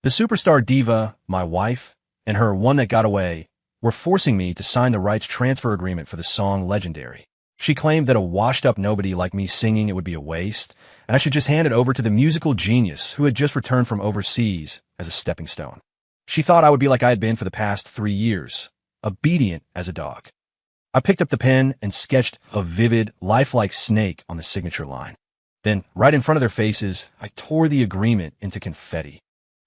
The superstar diva, my wife, and her one that got away, were forcing me to sign the rights transfer agreement for the song Legendary. She claimed that a washed-up nobody like me singing it would be a waste, and I should just hand it over to the musical genius who had just returned from overseas as a stepping stone. She thought I would be like I had been for the past 3 years, obedient as a dog. I picked up the pen and sketched a vivid, lifelike snake on the signature line. Then, right in front of their faces, I tore the agreement into confetti.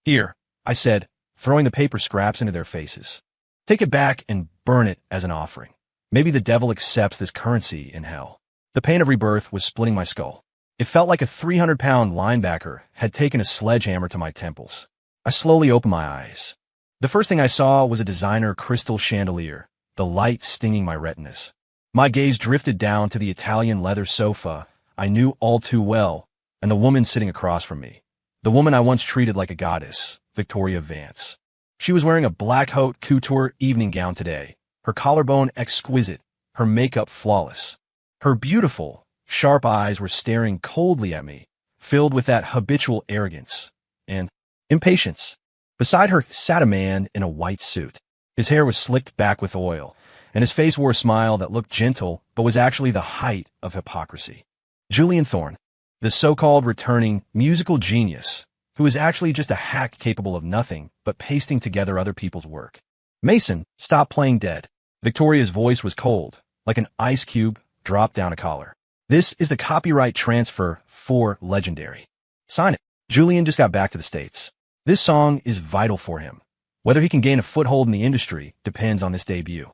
"Here," I said, throwing the paper scraps into their faces. "Take it back and burn it as an offering. Maybe the devil accepts this currency in hell." The pain of rebirth was splitting my skull. It felt like a 300-pound linebacker had taken a sledgehammer to my temples. I slowly opened my eyes. The first thing I saw was a designer crystal chandelier, the light stinging my retinas. My gaze drifted down to the Italian leather sofa I knew all too well, and the woman sitting across from me. The woman I once treated like a goddess, Victoria Vance. She was wearing a black haute couture evening gown today, her collarbone exquisite, her makeup flawless. Her beautiful, sharp eyes were staring coldly at me, filled with that habitual arrogance and impatience. Beside her sat a man in a white suit. His hair was slicked back with oil, and his face wore a smile that looked gentle but was actually the height of hypocrisy. Julian Thorne, the so-called returning musical genius, who is actually just a hack capable of nothing but pasting together other people's work. "Mason, stop playing dead." Victoria's voice was cold, like an ice cube dropped down a collar. "This is the copyright transfer for Legendary. Sign it." Julian just got back to the States. This song is vital for him. Whether he can gain a foothold in the industry depends on this debut.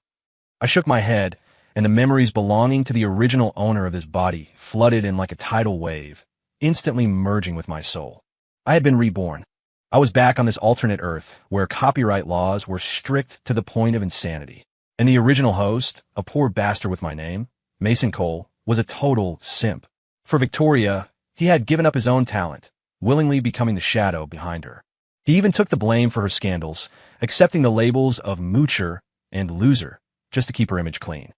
I shook my head, and the memories belonging to the original owner of this body flooded in like a tidal wave, instantly merging with my soul. I had been reborn. I was back on this alternate Earth where copyright laws were strict to the point of insanity. And the original host, a poor bastard with my name, Mason Cole, was a total simp. For Victoria, he had given up his own talent, willingly becoming the shadow behind her. He even took the blame for her scandals, accepting the labels of moocher and loser just to keep her image clean.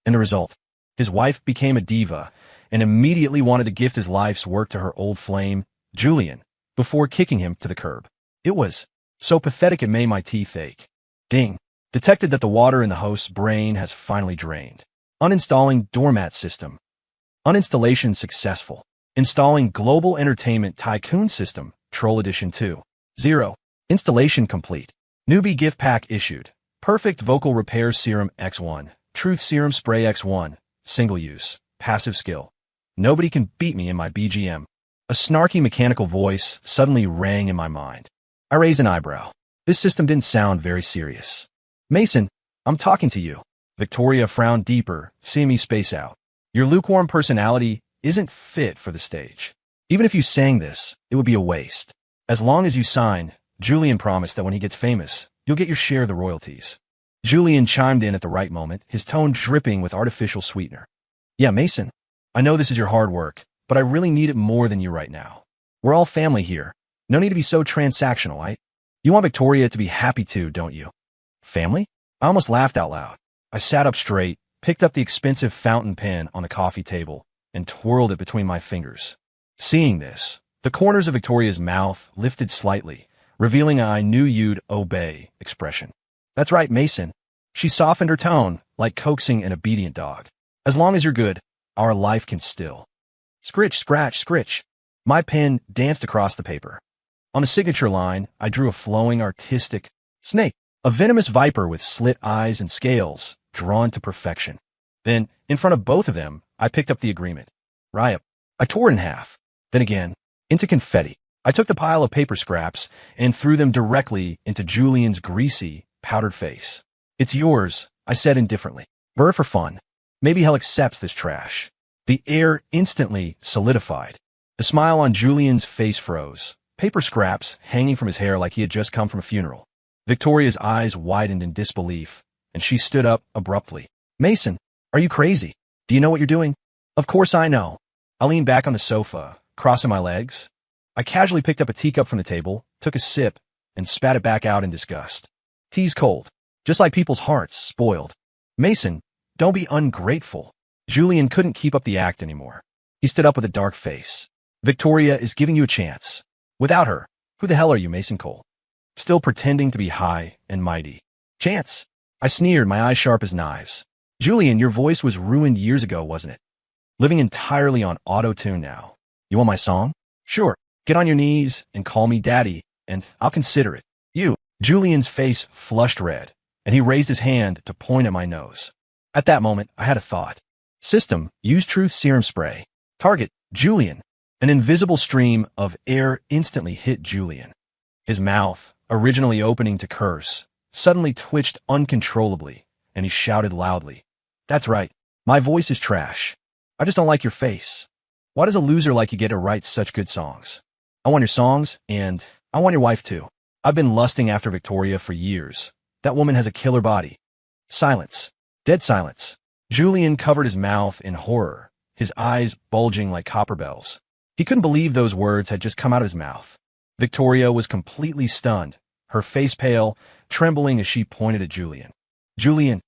And the result? His wife became a diva and immediately wanted to gift his life's work to her old flame, Julian, before kicking him to the curb. It was so pathetic it made my teeth ache. Ding. Detected that the water in the host's brain has finally drained. Uninstalling doormat system. Uninstallation successful. Installing global entertainment tycoon system, Troll Edition 2. 0. Installation complete. Newbie gift pack issued. Perfect vocal repair serum X1. Truth serum spray X1. Single use. Passive skill. Nobody can beat me in my BGM. A snarky mechanical voice suddenly rang in my mind. I raised an eyebrow. This system didn't sound very serious. "Mason, I'm talking to you." Victoria frowned deeper, seeing me space out. "Your lukewarm personality isn't fit for the stage. Even if you sang this, it would be a waste. As long as you sign, Julian promised that when he gets famous, you'll get your share of the royalties." Julian chimed in at the right moment, his tone dripping with artificial sweetener. "Yeah, Mason, I know this is your hard work, but I really need it more than you right now. We're all family here. No need to be so transactional, right? You want Victoria to be happy too, don't you?" "Family?" I almost laughed out loud. I sat up straight, picked up the expensive fountain pen on the coffee table, and twirled it between my fingers. Seeing this, the corners of Victoria's mouth lifted slightly, revealing a "I knew you'd obey" expression. "That's right, Mason." She softened her tone, like coaxing an obedient dog. "As long as you're good, our life can still." Scritch, scratch, scritch. My pen danced across the paper. On the signature line, I drew a flowing, artistic snake, a venomous viper with slit eyes and scales, drawn to perfection. Then, in front of both of them, I picked up the agreement. Riot. I tore it in half. Then again, into confetti. I took the pile of paper scraps and threw them directly into Julian's greasy, powdered face. "It's yours," I said indifferently. "Burr for fun. Maybe he'll accept this trash." The air instantly solidified. The smile on Julian's face froze, paper scraps hanging from his hair like he had just come from a funeral. Victoria's eyes widened in disbelief, and she stood up abruptly. "Mason, are you crazy? Do you know what you're doing?" "Of course I know." I leaned back on the sofa, crossing my legs. I casually picked up a teacup from the table, took a sip, and spat it back out in disgust. "Tea's cold, just like people's hearts, spoiled." "Mason, don't be ungrateful." Julian couldn't keep up the act anymore. He stood up with a dark face. "Victoria is giving you a chance. Without her, who the hell are you, Mason Cole?" still pretending to be high and mighty. Chance. I sneered, my eyes sharp as knives. Julian, your voice was ruined years ago, wasn't it? Living entirely on auto-tune now. You want my song? Sure. Get on your knees and call me daddy, and I'll consider it. You. Julian's face flushed red, and he raised his hand to point at my nose. At that moment, I had a thought. System, use truth serum spray. Target, Julian. An invisible stream of air instantly hit Julian. His mouth, originally opening to curse, suddenly twitched uncontrollably, and he shouted loudly. That's right. My voice is trash. I just don't like your face. Why does a loser like you get to write such good songs? I want your songs, and I want your wife too. I've been lusting after Victoria for years. That woman has a killer body. Silence. Dead silence. Julian covered his mouth in horror, his eyes bulging like copper bells. He couldn't believe those words had just come out of his mouth. Victoria was completely stunned, her face pale, trembling as she pointed at Julian. Julian,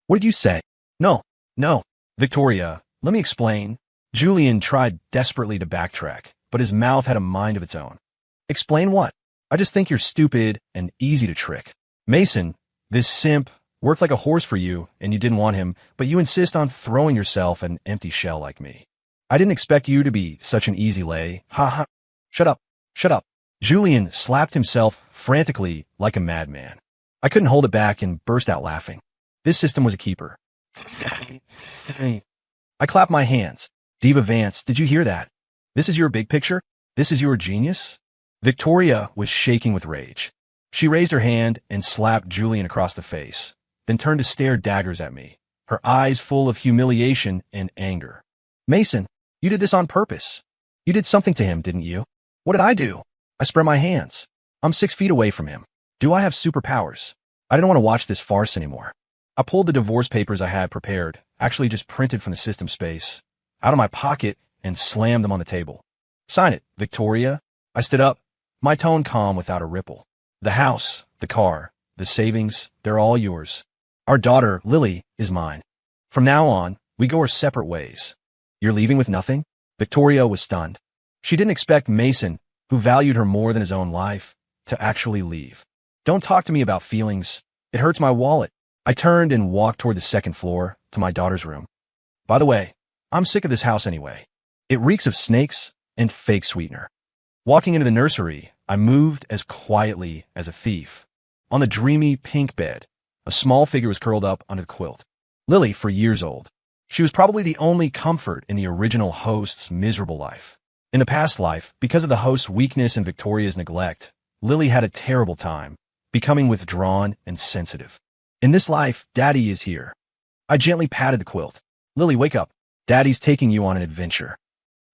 what did you say? No. Victoria, let me explain. Julian tried desperately to backtrack, but his mouth had a mind of its own. Explain what? I just think you're stupid and easy to trick. Mason, this simp, worked like a horse for you, and you didn't want him, but you insist on throwing yourself at an empty shell like me. I didn't expect you to be such an easy lay. Ha ha. Shut up. Julian slapped himself frantically like a madman. I couldn't hold it back and burst out laughing. This system was a keeper. I clapped my hands. Diva Vance, did you hear that? This is your big picture? This is your genius? Victoria was shaking with rage. She raised her hand and slapped Julian across the face, then turned to stare daggers at me, her eyes full of humiliation and anger. Mason, you did this on purpose. You did something to him, didn't you? What did I do? I spread my hands. I'm 6 feet away from him. Do I have superpowers? I didn't want to watch this farce anymore. I pulled the divorce papers I had prepared, actually just printed from the system space, out of my pocket and slammed them on the table. Sign it, Victoria. I stood up, my tone calm without a ripple. The house, the car, the savings, they're all yours. Our daughter, Lily, is mine. From now on, we go our separate ways. You're leaving with nothing? Victoria was stunned. She didn't expect Mason, who valued her more than his own life, to actually leave. Don't talk to me about feelings. It hurts my wallet. I turned and walked toward the second floor, to my daughter's room. By the way, I'm sick of this house anyway. It reeks of snakes and fake sweetener. Walking into the nursery, I moved as quietly as a thief. On the dreamy pink bed, a small figure was curled up under the quilt. Lily, for years old. She was probably the only comfort in the original host's miserable life. In the past life, because of the host's weakness and Victoria's neglect, Lily had a terrible time, becoming withdrawn and sensitive. In this life, Daddy is here. I gently patted the quilt. Lily, wake up. Daddy's taking you on an adventure.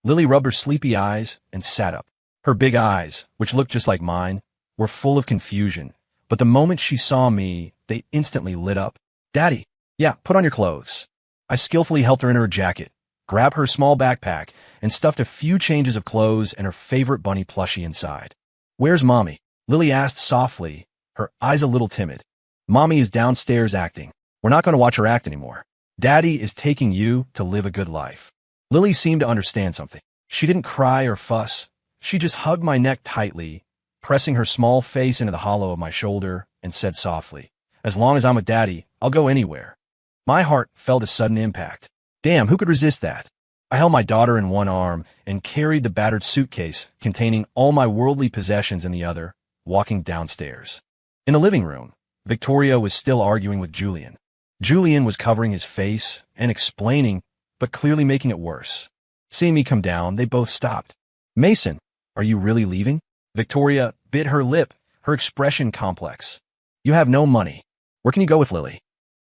Lily rubbed her sleepy eyes and sat up. Her big eyes, which looked just like mine, were full of confusion, but the moment she saw me, they instantly lit up. Daddy, yeah, put on your clothes. I skillfully helped her into her jacket, grabbed her small backpack, and stuffed a few changes of clothes and her favorite bunny plushie inside. Where's Mommy? Lily asked softly, her eyes a little timid. Mommy is downstairs acting. We're not going to watch her act anymore. Daddy is taking you to live a good life. Lily seemed to understand something. She didn't cry or fuss. She just hugged my neck tightly, pressing her small face into the hollow of my shoulder, and said softly, as long as I'm with Daddy, I'll go anywhere. My heart felt a sudden impact. Damn, who could resist that? I held my daughter in one arm and carried the battered suitcase containing all my worldly possessions in the other, walking downstairs. In the living room, Victoria was still arguing with Julian. Julian was covering his face and explaining, but clearly making it worse. Seeing me come down, they both stopped. Mason, are you really leaving? Victoria bit her lip, her expression complex. You have no money. Where can you go with Lily?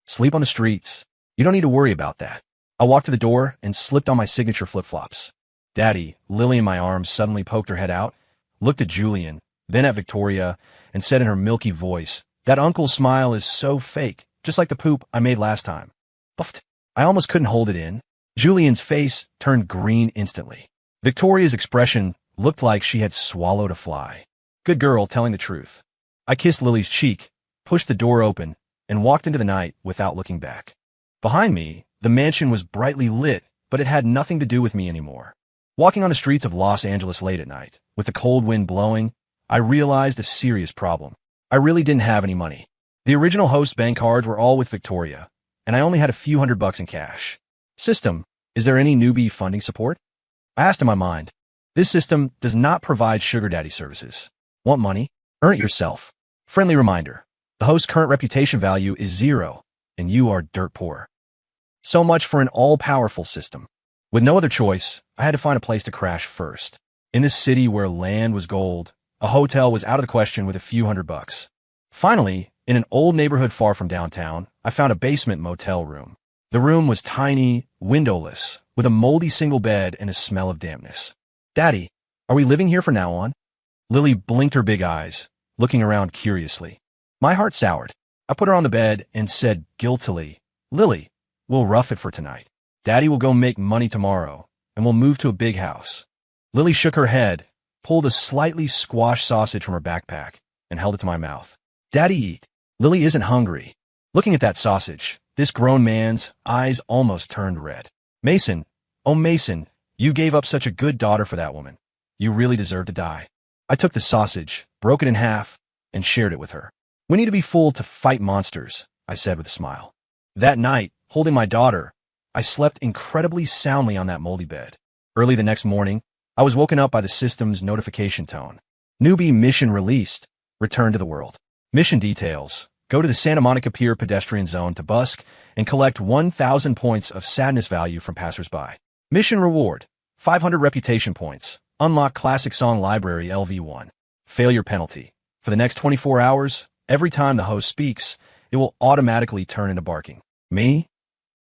Sleep on the streets. You don't need to worry about that. I walked to the door and slipped on my signature flip-flops. Daddy, Lily in my arms, suddenly poked her head out, looked at Julian, then at Victoria, and said in her milky voice, that uncle's smile is so fake, just like the poop I made last time. Buffed. I almost couldn't hold it in. Julian's face turned green instantly. Victoria's expression looked like she had swallowed a fly. Good girl, telling the truth. I kissed Lily's cheek, pushed the door open, and walked into the night without looking back. Behind me, the mansion was brightly lit, but it had nothing to do with me anymore. Walking on the streets of Los Angeles late at night, with the cold wind blowing, I realized a serious problem. I really didn't have any money. The original host bank cards were all with Victoria, and I only had a few $100 in cash. System, is there any newbie funding support? I asked in my mind. This system does not provide sugar daddy services. Want money? Earn it yourself. Friendly reminder. The host's current reputation value is 0, and you are dirt poor. So much for an all-powerful system. With no other choice, I had to find a place to crash first. In this city where land was gold, a hotel was out of the question with a few $100. Finally, in an old neighborhood far from downtown, I found a basement motel room. The room was tiny, windowless, with a moldy single bed and a smell of dampness. Daddy, are we living here from now on? Lily blinked her big eyes, looking around curiously. My heart soured. I put her on the bed and said guiltily, Lily, we'll rough it for tonight. Daddy will go make money tomorrow, and we'll move to a big house. Lily shook her head, pulled a slightly squashed sausage from her backpack, and held it to my mouth. Daddy, eat. Lily isn't hungry. Looking at that sausage, this grown man's eyes almost turned red. Mason, oh Mason, you gave up such a good daughter for that woman. You really deserve to die. I took the sausage, broke it in half, and shared it with her. We need to be full to fight monsters, I said with a smile. That night, holding my daughter, I slept incredibly soundly on that moldy bed. Early the next morning, I was woken up by the system's notification tone. Newbie mission released. Return to the world. Mission details. Go to the Santa Monica Pier pedestrian zone to busk and collect 1,000 points of sadness value from passersby. Mission reward. 500 reputation points. Unlock classic song library LV1. Failure penalty. For the next 24 hours, every time the host speaks, it will automatically turn into barking. Me?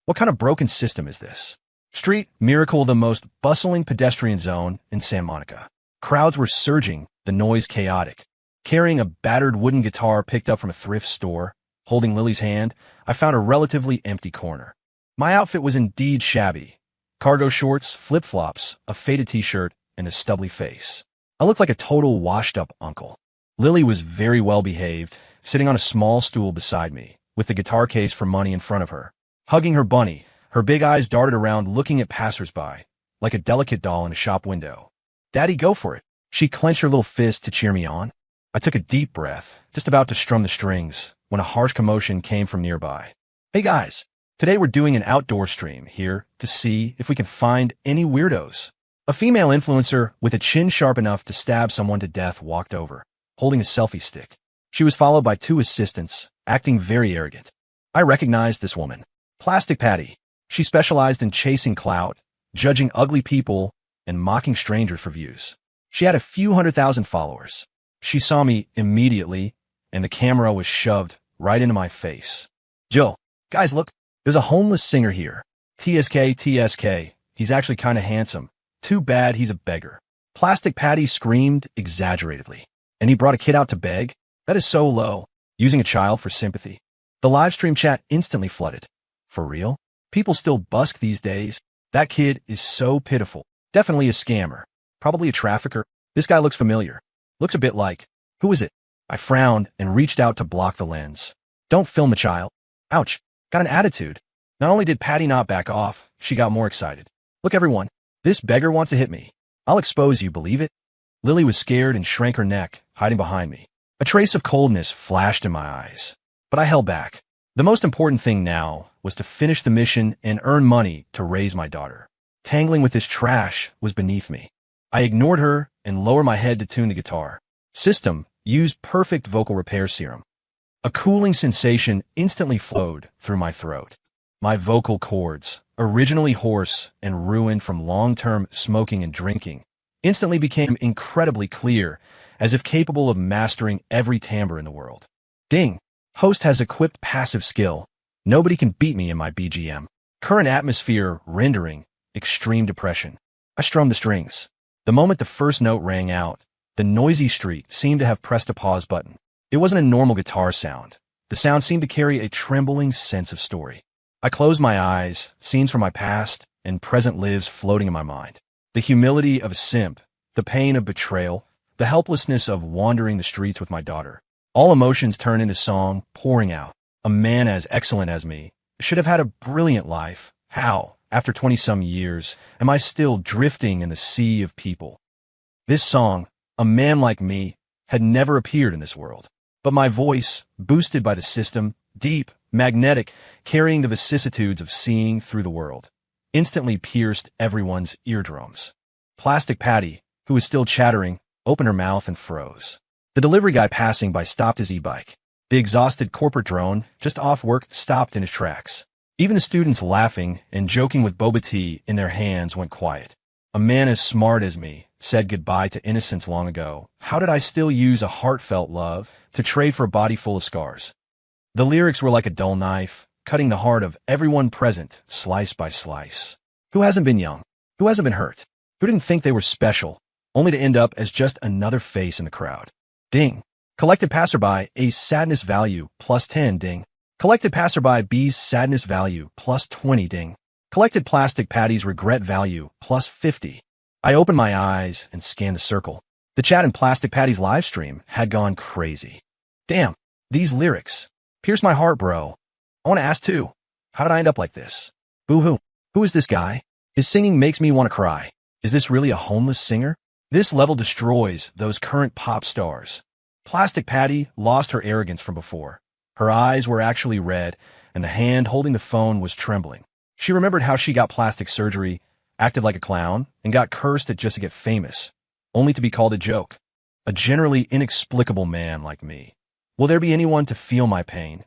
What kind of broken system is this? Street Miracle, the most bustling pedestrian zone in Santa Monica. Crowds were surging, the noise chaotic. Carrying a battered wooden guitar picked up from a thrift store, holding Lily's hand, I found a relatively empty corner. My outfit was indeed shabby. Cargo shorts, flip-flops, a faded t-shirt, and a stubbly face. I looked like a total washed-up uncle. Lily was very well behaved, sitting on a small stool beside me, with the guitar case for money in front of her. Hugging her bunny, her big eyes darted around looking at passersby, like a delicate doll in a shop window. Daddy, go for it. She clenched her little fist to cheer me on. I took a deep breath, just about to strum the strings, when a harsh commotion came from nearby. Hey guys, today we're doing an outdoor stream here to see if we can find any weirdos. A female influencer with a chin sharp enough to stab someone to death walked over, holding a selfie stick. She was followed by 2 assistants, acting very arrogant. I recognized this woman. Plastic Patty. She specialized in chasing clout, judging ugly people, and mocking strangers for views. She had a few 100,000 followers. She saw me immediately, and the camera was shoved right into my face. Joe, guys, look, there's a homeless singer here. TSK. He's actually kind of handsome. Too bad he's a beggar. Plastic Patty screamed exaggeratedly. And he brought a kid out to beg? That is so low. Using a child for sympathy. The live stream chat instantly flooded. For real? People still busk these days. That kid is so pitiful. Definitely a scammer. Probably a trafficker. This guy looks familiar. Looks a bit like, who is it? I frowned and reached out to block the lens. Don't film the child. Ouch. Got an attitude. Not only did Patty not back off, she got more excited. Look everyone, this beggar wants to hit me. I'll expose you, believe it? Lily was scared and shrank her neck, hiding behind me. A trace of coldness flashed in my eyes. But I held back. The most important thing now was to finish the mission and earn money to raise my daughter. Tangling with this trash was beneath me. I ignored her and lowered my head to tune the guitar. System used perfect vocal repair serum. A cooling sensation instantly flowed through my throat. My vocal cords, originally hoarse and ruined from long-term smoking and drinking, instantly became incredibly clear, as if capable of mastering every timbre in the world. Ding! Host has equipped passive skill. Nobody can beat me in my BGM. Current atmosphere rendering extreme depression. I strummed the strings. The moment the first note rang out, the noisy street seemed to have pressed a pause button. It wasn't a normal guitar sound. The sound seemed to carry a trembling sense of story. I closed my eyes, scenes from my past and present lives floating in my mind. The humility of a simp, the pain of betrayal, the helplessness of wandering the streets with my daughter. All emotions turned into song, pouring out. A man as excellent as me should have had a brilliant life. How, after 20-some years, am I still drifting in the sea of people? This song, A Man Like Me, had never appeared in this world. But my voice, boosted by the system, deep, magnetic, carrying the vicissitudes of seeing through the world, instantly pierced everyone's eardrums. Plastic Patty, who was still chattering, opened her mouth and froze. The delivery guy passing by stopped his e-bike. The exhausted corporate drone, just off work, stopped in his tracks. Even the students laughing and joking with boba tea in their hands went quiet. A man as smart as me said goodbye to innocence long ago. How did I still use a heartfelt love to trade for a body full of scars? The lyrics were like a dull knife, cutting the heart of everyone present, slice by slice. Who hasn't been young? Who hasn't been hurt? Who didn't think they were special, only to end up as just another face in the crowd? Ding. Collected passerby A's sadness value plus 10, ding. Collected passerby B's sadness value plus 20, ding. Collected plastic Patty's regret value plus 50. I opened my eyes and scanned the circle. The chat in Plastic Patty's live stream had gone crazy. Damn, these lyrics. Pierce my heart, bro. I want to ask too. How did I end up like this? Boo-hoo. Who is this guy? His singing makes me want to cry. Is this really a homeless singer? This level destroys those current pop stars. Plastic Patty lost her arrogance from before. Her eyes were actually red, and the hand holding the phone was trembling. She remembered how she got plastic surgery, acted like a clown, and got cursed at just to get famous, only to be called a joke. A generally inexplicable man like me. Will there be anyone to feel my pain?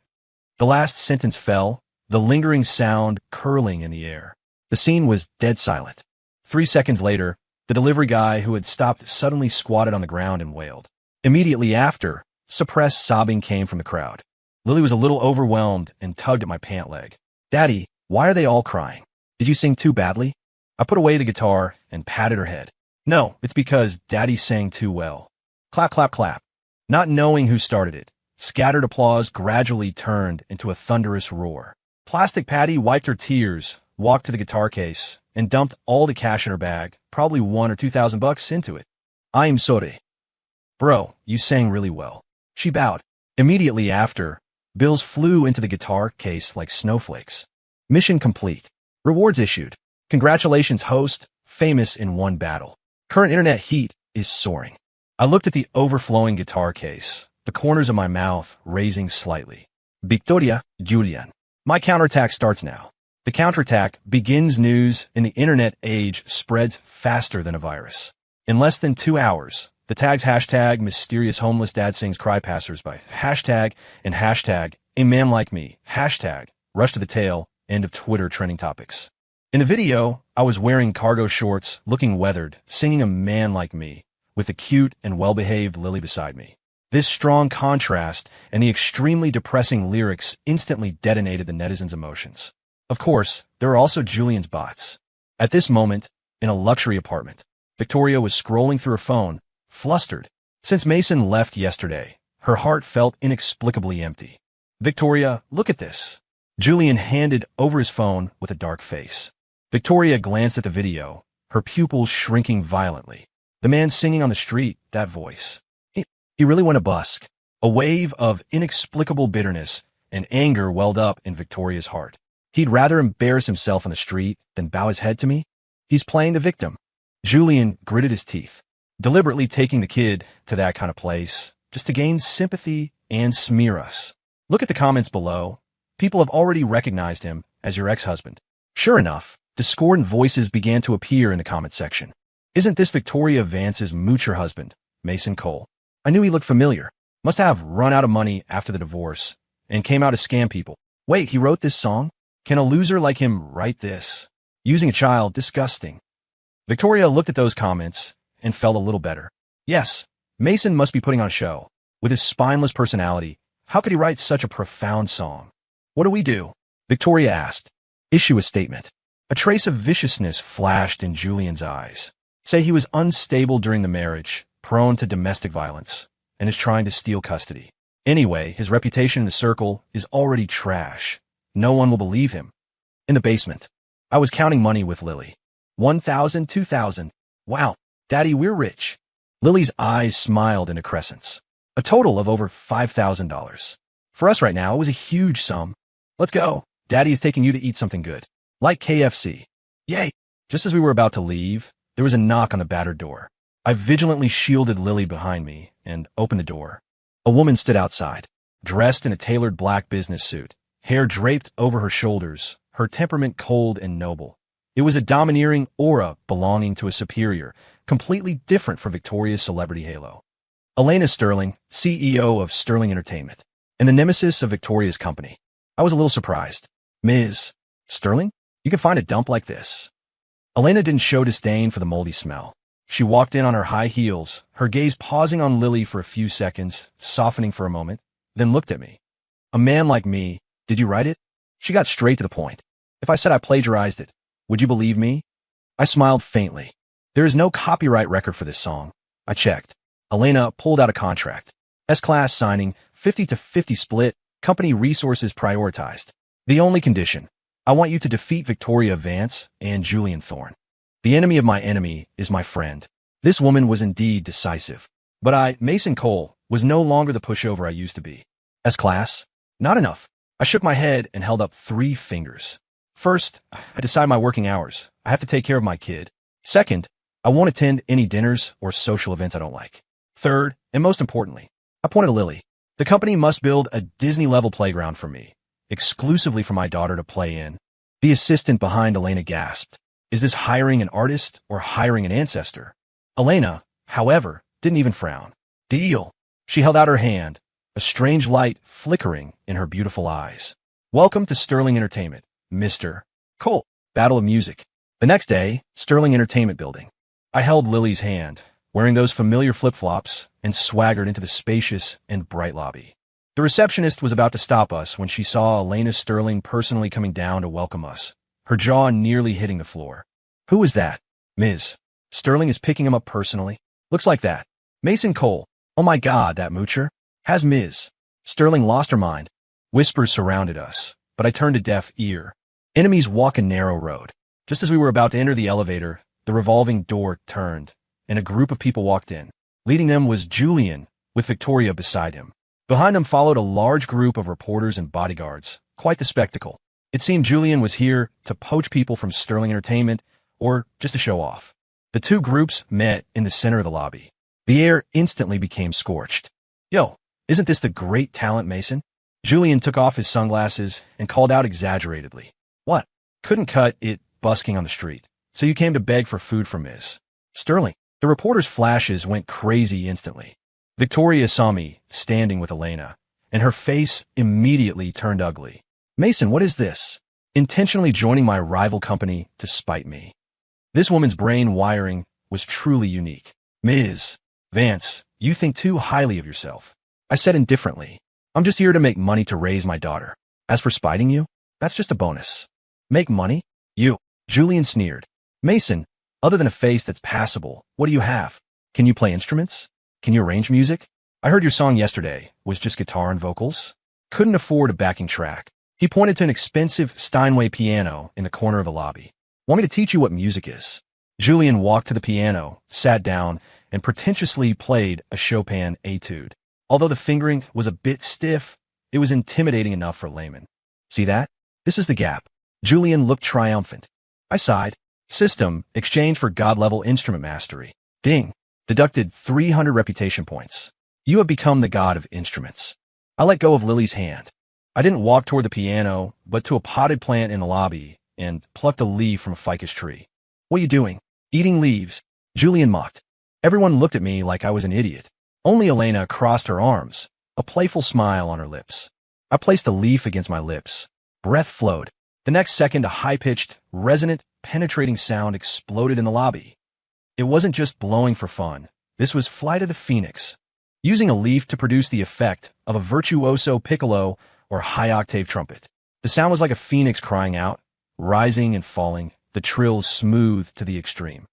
The last sentence fell, the lingering sound curling in the air. The scene was dead silent. 3 seconds later, the delivery guy who had stopped suddenly squatted on the ground and wailed. Immediately after, suppressed sobbing came from the crowd. Lily was a little overwhelmed and tugged at my pant leg. Daddy, why are they all crying? Did you sing too badly? I put away the guitar and patted her head. No, it's because Daddy sang too well. Clap, clap, clap. Not knowing who started it, scattered applause gradually turned into a thunderous roar. Plastic Patty wiped her tears, walked to the guitar case, and dumped all the cash in her bag, probably $1,000 or $2,000 into it. I'm sorry. Bro, you sang really well. She bowed. Immediately after, bills flew into the guitar case like snowflakes. Mission complete. Rewards issued. Congratulations, host, famous in one battle. Current internet heat is soaring. I looked at the overflowing guitar case, the corners of my mouth raising slightly. Victoria, Julian. My counterattack starts now. The counterattack begins. News in the internet age spreads faster than a virus. In less than 2 hours, the tags hashtag mysterious homeless dad sings cry passersby, hashtag and hashtag a man like me, hashtag rush to the tail, end of Twitter trending topics. In the video, I was wearing cargo shorts, looking weathered, singing a man like me, with a cute and well-behaved Lily beside me. This strong contrast and the extremely depressing lyrics instantly detonated the netizens' emotions. Of course, there are also Julian's bots. At this moment, in a luxury apartment, Victoria was scrolling through her phone, flustered. Since Mason left yesterday, her heart felt inexplicably empty. Victoria, look at this. Julian handed over his phone with a dark face. Victoria glanced at the video, her pupils shrinking violently. The man singing on the street, that voice. He really went a busk. A wave of inexplicable bitterness and anger welled up in Victoria's heart. He'd rather embarrass himself on the street than bow his head to me. He's playing the victim. Julian gritted his teeth, deliberately taking the kid to that kind of place, just to gain sympathy and smear us. Look at the comments below. People have already recognized him as your ex-husband. Sure enough, discordant voices began to appear in the comment section. Isn't this Victoria Vance's moocher husband, Mason Cole? I knew he looked familiar. Must have run out of money after the divorce and came out to scam people. Wait, he wrote this song? Can a loser like him write this? Using a child, disgusting. Victoria looked at those comments and felt a little better. Yes, Mason must be putting on a show. With his spineless personality, how could he write such a profound song? What do we do? Victoria asked. Issue a statement. A trace of viciousness flashed in Julian's eyes. Say he was unstable during the marriage, prone to domestic violence, and is trying to steal custody. Anyway, his reputation in the circle is already trash. No one will believe him. In the basement, I was counting money with Lily. 1,000, 2,000. Wow, Daddy, we're rich. Lily's eyes smiled into crescents. A total of over $5,000. For us right now, it was a huge sum. Let's go. Daddy is taking you to eat something good. Like KFC. Yay. Just as we were about to leave, there was a knock on the battered door. I vigilantly shielded Lily behind me and opened the door. A woman stood outside, dressed in a tailored black business suit, hair draped over her shoulders, her temperament cold and noble. It was a domineering aura belonging to a superior, completely different from Victoria's celebrity halo. Elena Sterling, CEO of Sterling Entertainment, and the nemesis of Victoria's company. I was a little surprised. Ms. Sterling? You can find a dump like this. Elena didn't show disdain for the moldy smell. She walked in on her high heels, her gaze pausing on Lily for a few seconds, softening for a moment, then looked at me. A man like me, did you write it? She got straight to the point. If I said I plagiarized it, would you believe me? I smiled faintly. There is no copyright record for this song. I checked. Elena pulled out a contract. S-Class signing, 50-50 split, company resources prioritized. The only condition, I want you to defeat Victoria Vance and Julian Thorne. The enemy of my enemy is my friend. This woman was indeed decisive. But I, Mason Cole, was no longer the pushover I used to be. S-Class? Not enough. I shook my head and held up 3 fingers. First, I decide my working hours. I have to take care of my kid. Second, I won't attend any dinners or social events I don't like. Third, and most importantly, I pointed to Lily. The company must build a Disney-level playground for me, exclusively for my daughter to play in. The assistant behind Elena gasped. Is this hiring an artist or hiring an ancestor? Elena, however, didn't even frown. Deal. She held out her hand, a strange light flickering in her beautiful eyes. Welcome to Sterling Entertainment, Mr. Cole. Battle of Music. The next day, Sterling Entertainment Building. I held Lily's hand, wearing those familiar flip-flops, and swaggered into the spacious and bright lobby. The receptionist was about to stop us when she saw Elena Sterling personally coming down to welcome us, her jaw nearly hitting the floor. Who is that? Ms. Sterling is picking him up personally. Looks like that. Mason Cole. Oh my God, that moocher. Has Ms. Sterling lost her mind? Whispers surrounded us, but I turned a deaf ear. Enemies walk a narrow road. Just as we were about to enter the elevator, the revolving door turned, and a group of people walked in. Leading them was Julian, with Victoria beside him. Behind them followed a large group of reporters and bodyguards. Quite the spectacle. It seemed Julian was here to poach people from Sterling Entertainment, or just to show off. The two groups met in the center of the lobby. The air instantly became scorched. Yo, isn't this the great talent, Mason? Julian took off his sunglasses and called out exaggeratedly. What? Couldn't cut it busking on the street. So you came to beg for food from Ms. Sterling. The reporter's flashes went crazy instantly. Victoria saw me standing with Elena, and her face immediately turned ugly. Mason, what is this? Intentionally joining my rival company to spite me. This woman's brain wiring was truly unique. Ms. Vance, you think too highly of yourself. I said indifferently. I'm just here to make money to raise my daughter. As for spiting you, that's just a bonus. Make money? You. Julian sneered. Mason, other than a face that's passable, what do you have? Can you play instruments? Can you arrange music? I heard your song yesterday was just guitar and vocals. Couldn't afford a backing track. He pointed to an expensive Steinway piano in the corner of the lobby. Want me to teach you what music is? Julian walked to the piano, sat down, and pretentiously played a Chopin etude. Although the fingering was a bit stiff, it was intimidating enough for a layman. See that? This is the gap. Julian looked triumphant. I sighed. System, exchange for God-level instrument mastery. Ding. Deducted 300 reputation points. You have become the god of instruments. I let go of Lily's hand. I didn't walk toward the piano, but to a potted plant in the lobby, and plucked a leaf from a ficus tree. What are you doing? Eating leaves. Julian mocked. Everyone looked at me like I was an idiot. Only Elena crossed her arms, a playful smile on her lips. I placed a leaf against my lips. Breath flowed. The next second, a high-pitched, resonant, penetrating sound exploded in the lobby. It wasn't just blowing for fun. This was Flight of the Phoenix, using a leaf to produce the effect of a virtuoso piccolo or high-octave trumpet. The sound was like a phoenix crying out, rising and falling, the trills smooth to the extreme.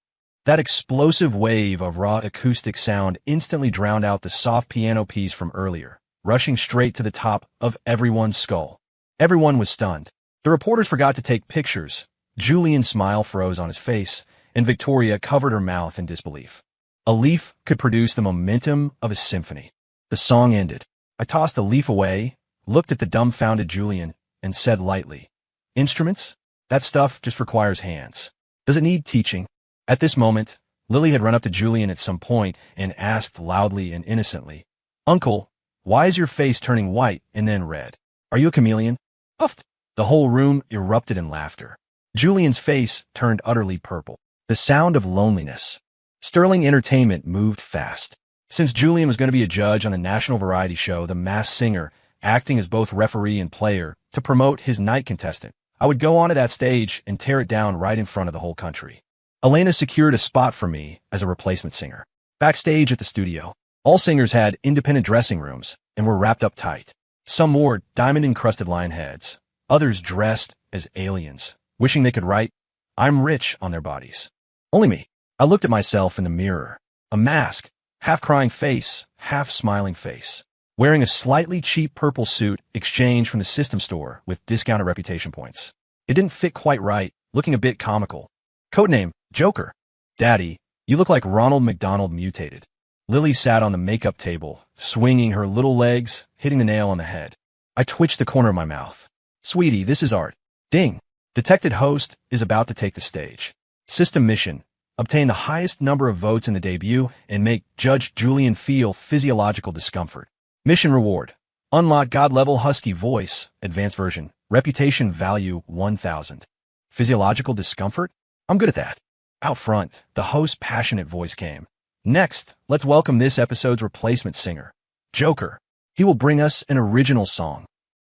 That explosive wave of raw acoustic sound instantly drowned out the soft piano piece from earlier, rushing straight to the top of everyone's skull. Everyone was stunned. The reporters forgot to take pictures. Julian's smile froze on his face, and Victoria covered her mouth in disbelief. A leaf could produce the momentum of a symphony. The song ended. I tossed the leaf away, looked at the dumbfounded Julian, and said lightly, Instruments? That stuff just requires hands. Does it need teaching? At this moment, Lily had run up to Julian at some point and asked loudly and innocently, "Uncle, why is your face turning white and then red? Are you a chameleon?" Puffed. The whole room erupted in laughter. Julian's face turned utterly purple. The sound of loneliness. Sterling Entertainment moved fast. Since Julian was going to be a judge on the national variety show The Masked Singer, acting as both referee and player to promote his night contestant, I would go onto that stage and tear it down right in front of the whole country. Elena secured a spot for me as a replacement singer. Backstage at the studio, all singers had independent dressing rooms and were wrapped up tight. Some wore diamond-encrusted lion heads, others dressed as aliens, wishing they could write, "I'm rich" on their bodies. Only me. I looked at myself in the mirror. A mask, half-crying face, half-smiling face. Wearing a slightly cheap purple suit exchanged from the system store with discounted reputation points. It didn't fit quite right, looking a bit comical. Codename, Joker. "Daddy, you look like Ronald McDonald mutated." Lily sat on the makeup table, swinging her little legs, hitting the nail on the head. I twitched the corner of my mouth. "Sweetie, this is art." Ding. Detected host is about to take the stage. System mission. Obtain the highest number of votes in the debut and make Judge Julian feel physiological discomfort. Mission reward. Unlock God-level husky voice, advanced version. Reputation value 1000. Physiological discomfort? I'm good at that. Out front, the host's passionate voice came. "Next, let's welcome this episode's replacement singer, Joker. He will bring us an original song."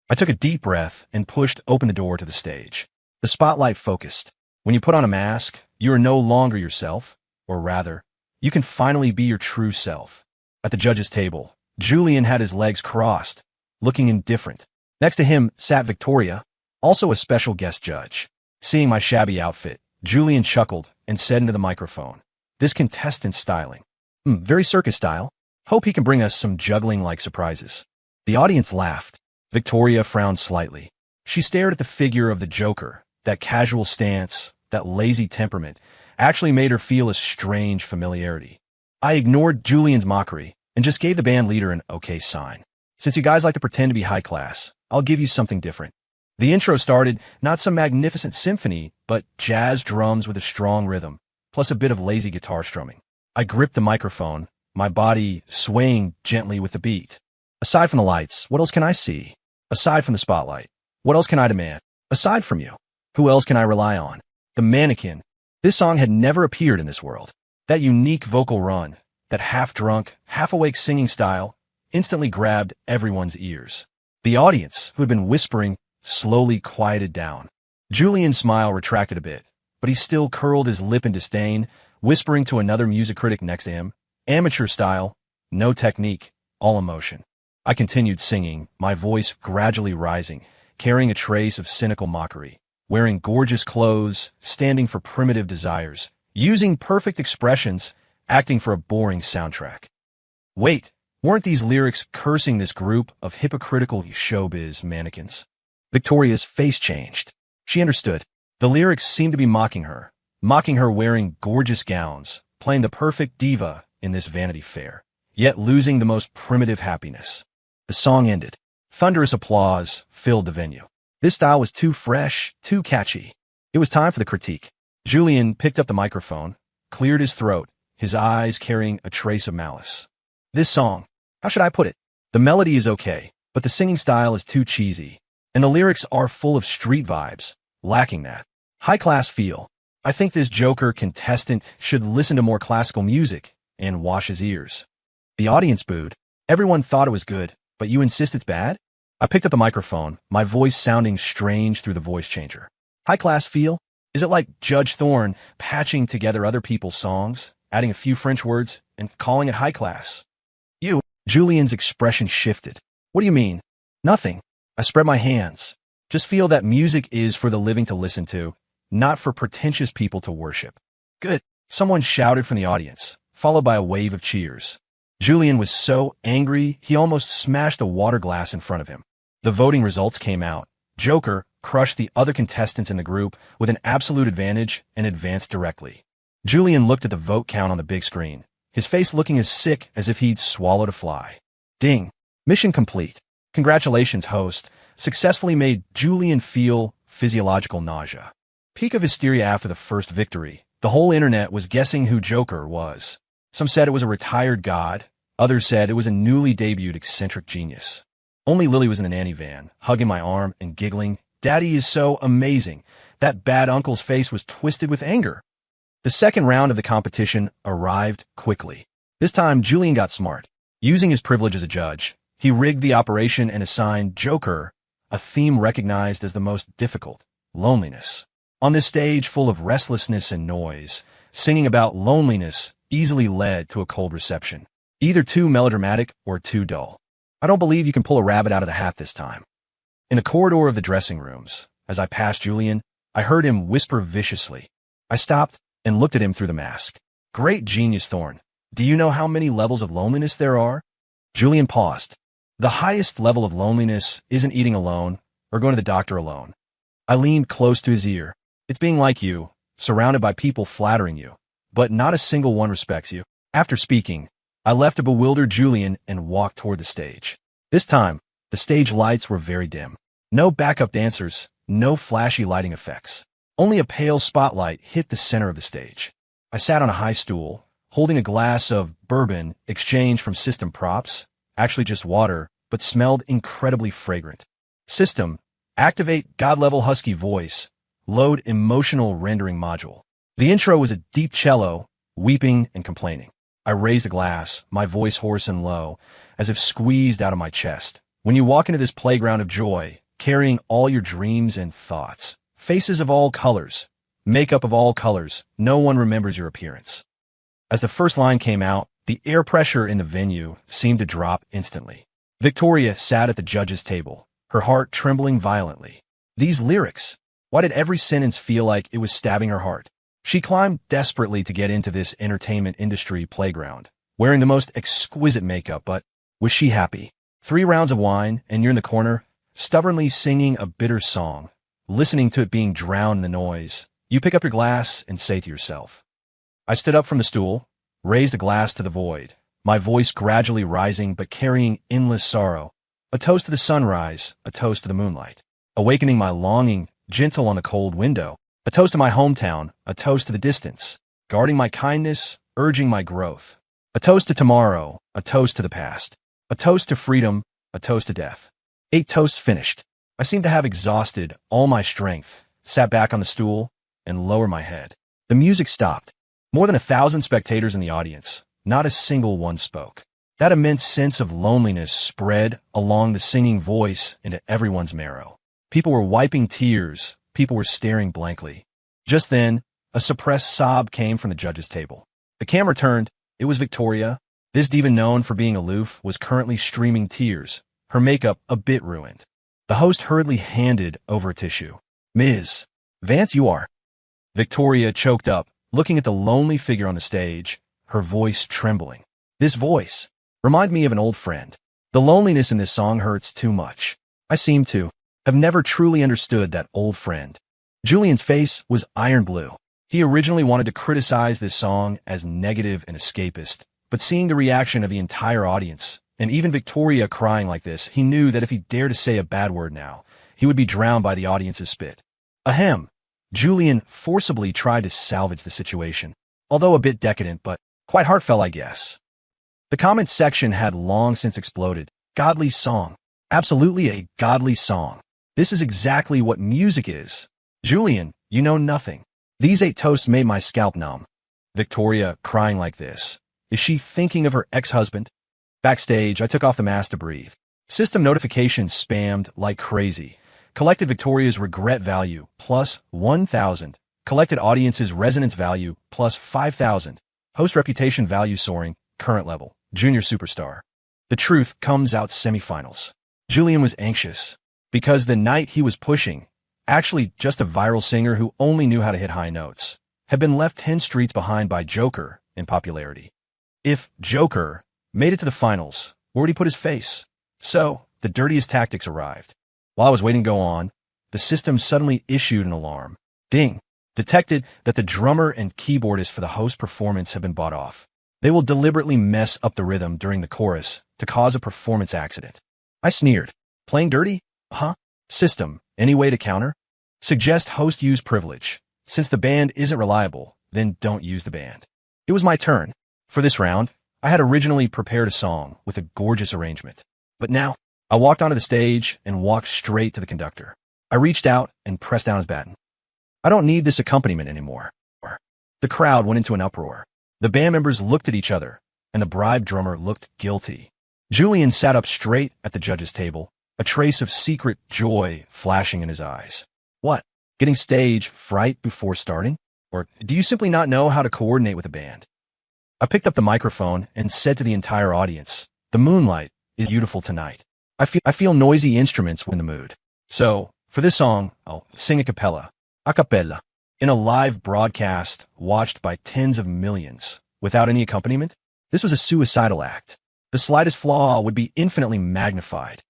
I took a deep breath and pushed open the door to the stage. The spotlight focused. When you put on a mask, you are no longer yourself, or rather, you can finally be your true self. At the judge's table, Julian had his legs crossed, looking indifferent. Next to him sat Victoria, also a special guest judge. Seeing my shabby outfit, Julian chuckled and said into the microphone, "This contestant's styling. Very circus style. Hope he can bring us some juggling-like surprises." The audience laughed. Victoria frowned slightly. She stared at the figure of the Joker. That casual stance, that lazy temperament, actually made her feel a strange familiarity. I ignored Julian's mockery and just gave the band leader an okay sign. "Since you guys like to pretend to be high class, I'll give you something different." The intro started, not some magnificent symphony, but jazz drums with a strong rhythm, plus a bit of lazy guitar strumming. I gripped the microphone, my body swaying gently with the beat. "Aside from the lights, what else can I see? Aside from the spotlight, what else can I demand? Aside from you, who else can I rely on? The mannequin." This song had never appeared in this world. That unique vocal run, that half-drunk, half-awake singing style, instantly grabbed everyone's ears. The audience, who had been whispering, slowly quieted down. Julian's smile retracted a bit, but he still curled his lip in disdain, whispering to another music critic next to him, "Amateur style, no technique, all emotion." I continued singing, my voice gradually rising, carrying a trace of cynical mockery. Wearing gorgeous clothes, standing for primitive desires, using perfect expressions, acting for a boring soundtrack. Wait, weren't these lyrics cursing this group of hypocritical showbiz mannequins? Victoria's face changed. She understood. The lyrics seemed to be mocking her wearing gorgeous gowns, playing the perfect diva in this Vanity Fair, yet losing the most primitive happiness. The song ended. Thunderous applause filled the venue. This style was too fresh, too catchy. It was time for the critique. Julian picked up the microphone, cleared his throat, his eyes carrying a trace of malice. "This song, how should I put it? The melody is okay, but the singing style is too cheesy, and the lyrics are full of street vibes, lacking that high-class feel. I think this Joker contestant should listen to more classical music and wash his ears." The audience booed. "Everyone thought it was good, but you insist it's bad?" I picked up the microphone, my voice sounding strange through the voice changer. "High-class feel? Is it like Judge Thorne patching together other people's songs, adding a few French words, and calling it high class?" "You." Julian's expression shifted. "What do you mean?" "Nothing." I spread my hands. "Just feel that music is for the living to listen to, not for pretentious people to worship." "Good." Someone shouted from the audience, followed by a wave of cheers. Julian was so angry, he almost smashed a water glass in front of him. The voting results came out. Joker crushed the other contestants in the group with an absolute advantage and advanced directly. Julian looked at the vote count on the big screen, his face looking as sick as if he'd swallowed a fly. Ding. Mission complete. Congratulations, host. Successfully made Julian feel physiological nausea. Peak of hysteria after the first victory, The whole internet was guessing who Joker was. Some said it was a retired god. Others said it was a newly debuted eccentric genius. Only Lily was in the nanny van, hugging my arm and giggling. Daddy is so amazing. That bad uncle's face was twisted with anger. The second round of the competition arrived quickly. This time, Julian got smart. Using his privilege as a judge, he rigged the operation and assigned Joker a theme recognized as the most difficult: loneliness. On this stage full of restlessness and noise, singing about loneliness easily led to a cold reception. Either too melodramatic or too dull. I don't believe you can pull a rabbit out of the hat this time. In a corridor of the dressing rooms, as I passed Julian, I heard him whisper viciously. I stopped and looked at him through the mask. Great genius, Thorne. Do you know how many levels of loneliness there are? Julian paused. The highest level of loneliness isn't eating alone or going to the doctor alone. I leaned close to his ear. It's being like you, surrounded by people flattering you, but not a single one respects you. After speaking, I left a bewildered Julian and walked toward the stage. This time, the stage lights were very dim. No backup dancers, no flashy lighting effects. Only a pale spotlight hit the center of the stage. I sat on a high stool, holding a glass of bourbon exchanged from system props, actually just water, but smelled incredibly fragrant. System, activate God-level husky voice, load emotional rendering module. The intro was a deep cello, weeping and complaining. I raised a glass, my voice hoarse and low, as if squeezed out of my chest. When you walk into this playground of joy, carrying all your dreams and thoughts, faces of all colors, makeup of all colors, no one remembers your appearance. As the first line came out, the air pressure in the venue seemed to drop instantly. Victoria sat at the judge's table, her heart trembling violently. These lyrics, why did every sentence feel like it was stabbing her heart? She climbed desperately to get into this entertainment industry playground, wearing the most exquisite makeup, but was she happy? 3 rounds of wine, and you're in the corner, stubbornly singing a bitter song, listening to it being drowned in the noise. You pick up your glass and say to yourself. I stood up from the stool, raised a glass to the void, my voice gradually rising but carrying endless sorrow. A toast to the sunrise, a toast to the moonlight, awakening my longing, gentle on the cold window. A toast to my hometown, a toast to the distance, guarding my kindness, urging my growth. A toast to tomorrow, a toast to the past. A toast to freedom, a toast to death. 8 toasts finished. I seemed to have exhausted all my strength, sat back on the stool, and lowered my head. The music stopped. More than 1,000 spectators in the audience. Not a single one spoke. That immense sense of loneliness spread along the singing voice into everyone's marrow. People were wiping tears. People were staring blankly. Just then, a suppressed sob came from the judge's table. The camera turned. It was Victoria. This diva known for being aloof was currently streaming tears, her makeup a bit ruined. The host hurriedly handed over a tissue. Ms. Vance, you are. Victoria choked up, looking at the lonely figure on the stage, her voice trembling. This voice reminded me of an old friend. The loneliness in this song hurts too much. I seem to have never truly understood that old friend. Julian's face was iron blue. He originally wanted to criticize this song as negative and escapist, but seeing the reaction of the entire audience, and even Victoria crying like this, he knew that if he dared to say a bad word now, he would be drowned by the audience's spit. Ahem. Julian forcibly tried to salvage the situation, although a bit decadent, but quite heartfelt, I guess. The comments section had long since exploded. Godly song. Absolutely a godly song. This is exactly what music is. Julian, you know nothing. These 8 toasts made my scalp numb. Victoria crying like this. Is she thinking of her ex-husband? Backstage, I took off the mask to breathe. System notifications spammed like crazy. Collected Victoria's regret value, plus 1,000. Collected audience's resonance value, plus 5,000. Host reputation value soaring, current level, junior superstar. The truth comes out semifinals. Julian was anxious, because the night he was pushing, actually just a viral singer who only knew how to hit high notes, had been left 10 streets behind by Joker in popularity. If Joker made it to the finals, where would he put his face? So, the dirtiest tactics arrived. While I was waiting to go on, the system suddenly issued an alarm. Ding! Detected that the drummer and keyboardist for the host performance have been bought off. They will deliberately mess up the rhythm during the chorus to cause a performance accident. I sneered. Playing dirty? Huh? System, any way to counter? Suggest host use privilege. Since the band isn't reliable, then don't use the band. It was my turn. For this round, I had originally prepared a song with a gorgeous arrangement. But now, I walked onto the stage and walked straight to the conductor. I reached out and pressed down his baton. I don't need this accompaniment anymore. The crowd went into an uproar. The band members looked at each other, and the bribed drummer looked guilty. Julian sat up straight at the judge's table, a trace of secret joy flashing in his eyes. What? Getting stage fright before starting? Or do you simply not know how to coordinate with a band? I picked up the microphone and said to the entire audience, "The moonlight is beautiful tonight. I feel noisy instruments in the mood. So, for this song, I'll sing a cappella, in a live broadcast watched by tens of millions, without any accompaniment. This was a suicidal act. The slightest flaw would be infinitely magnified.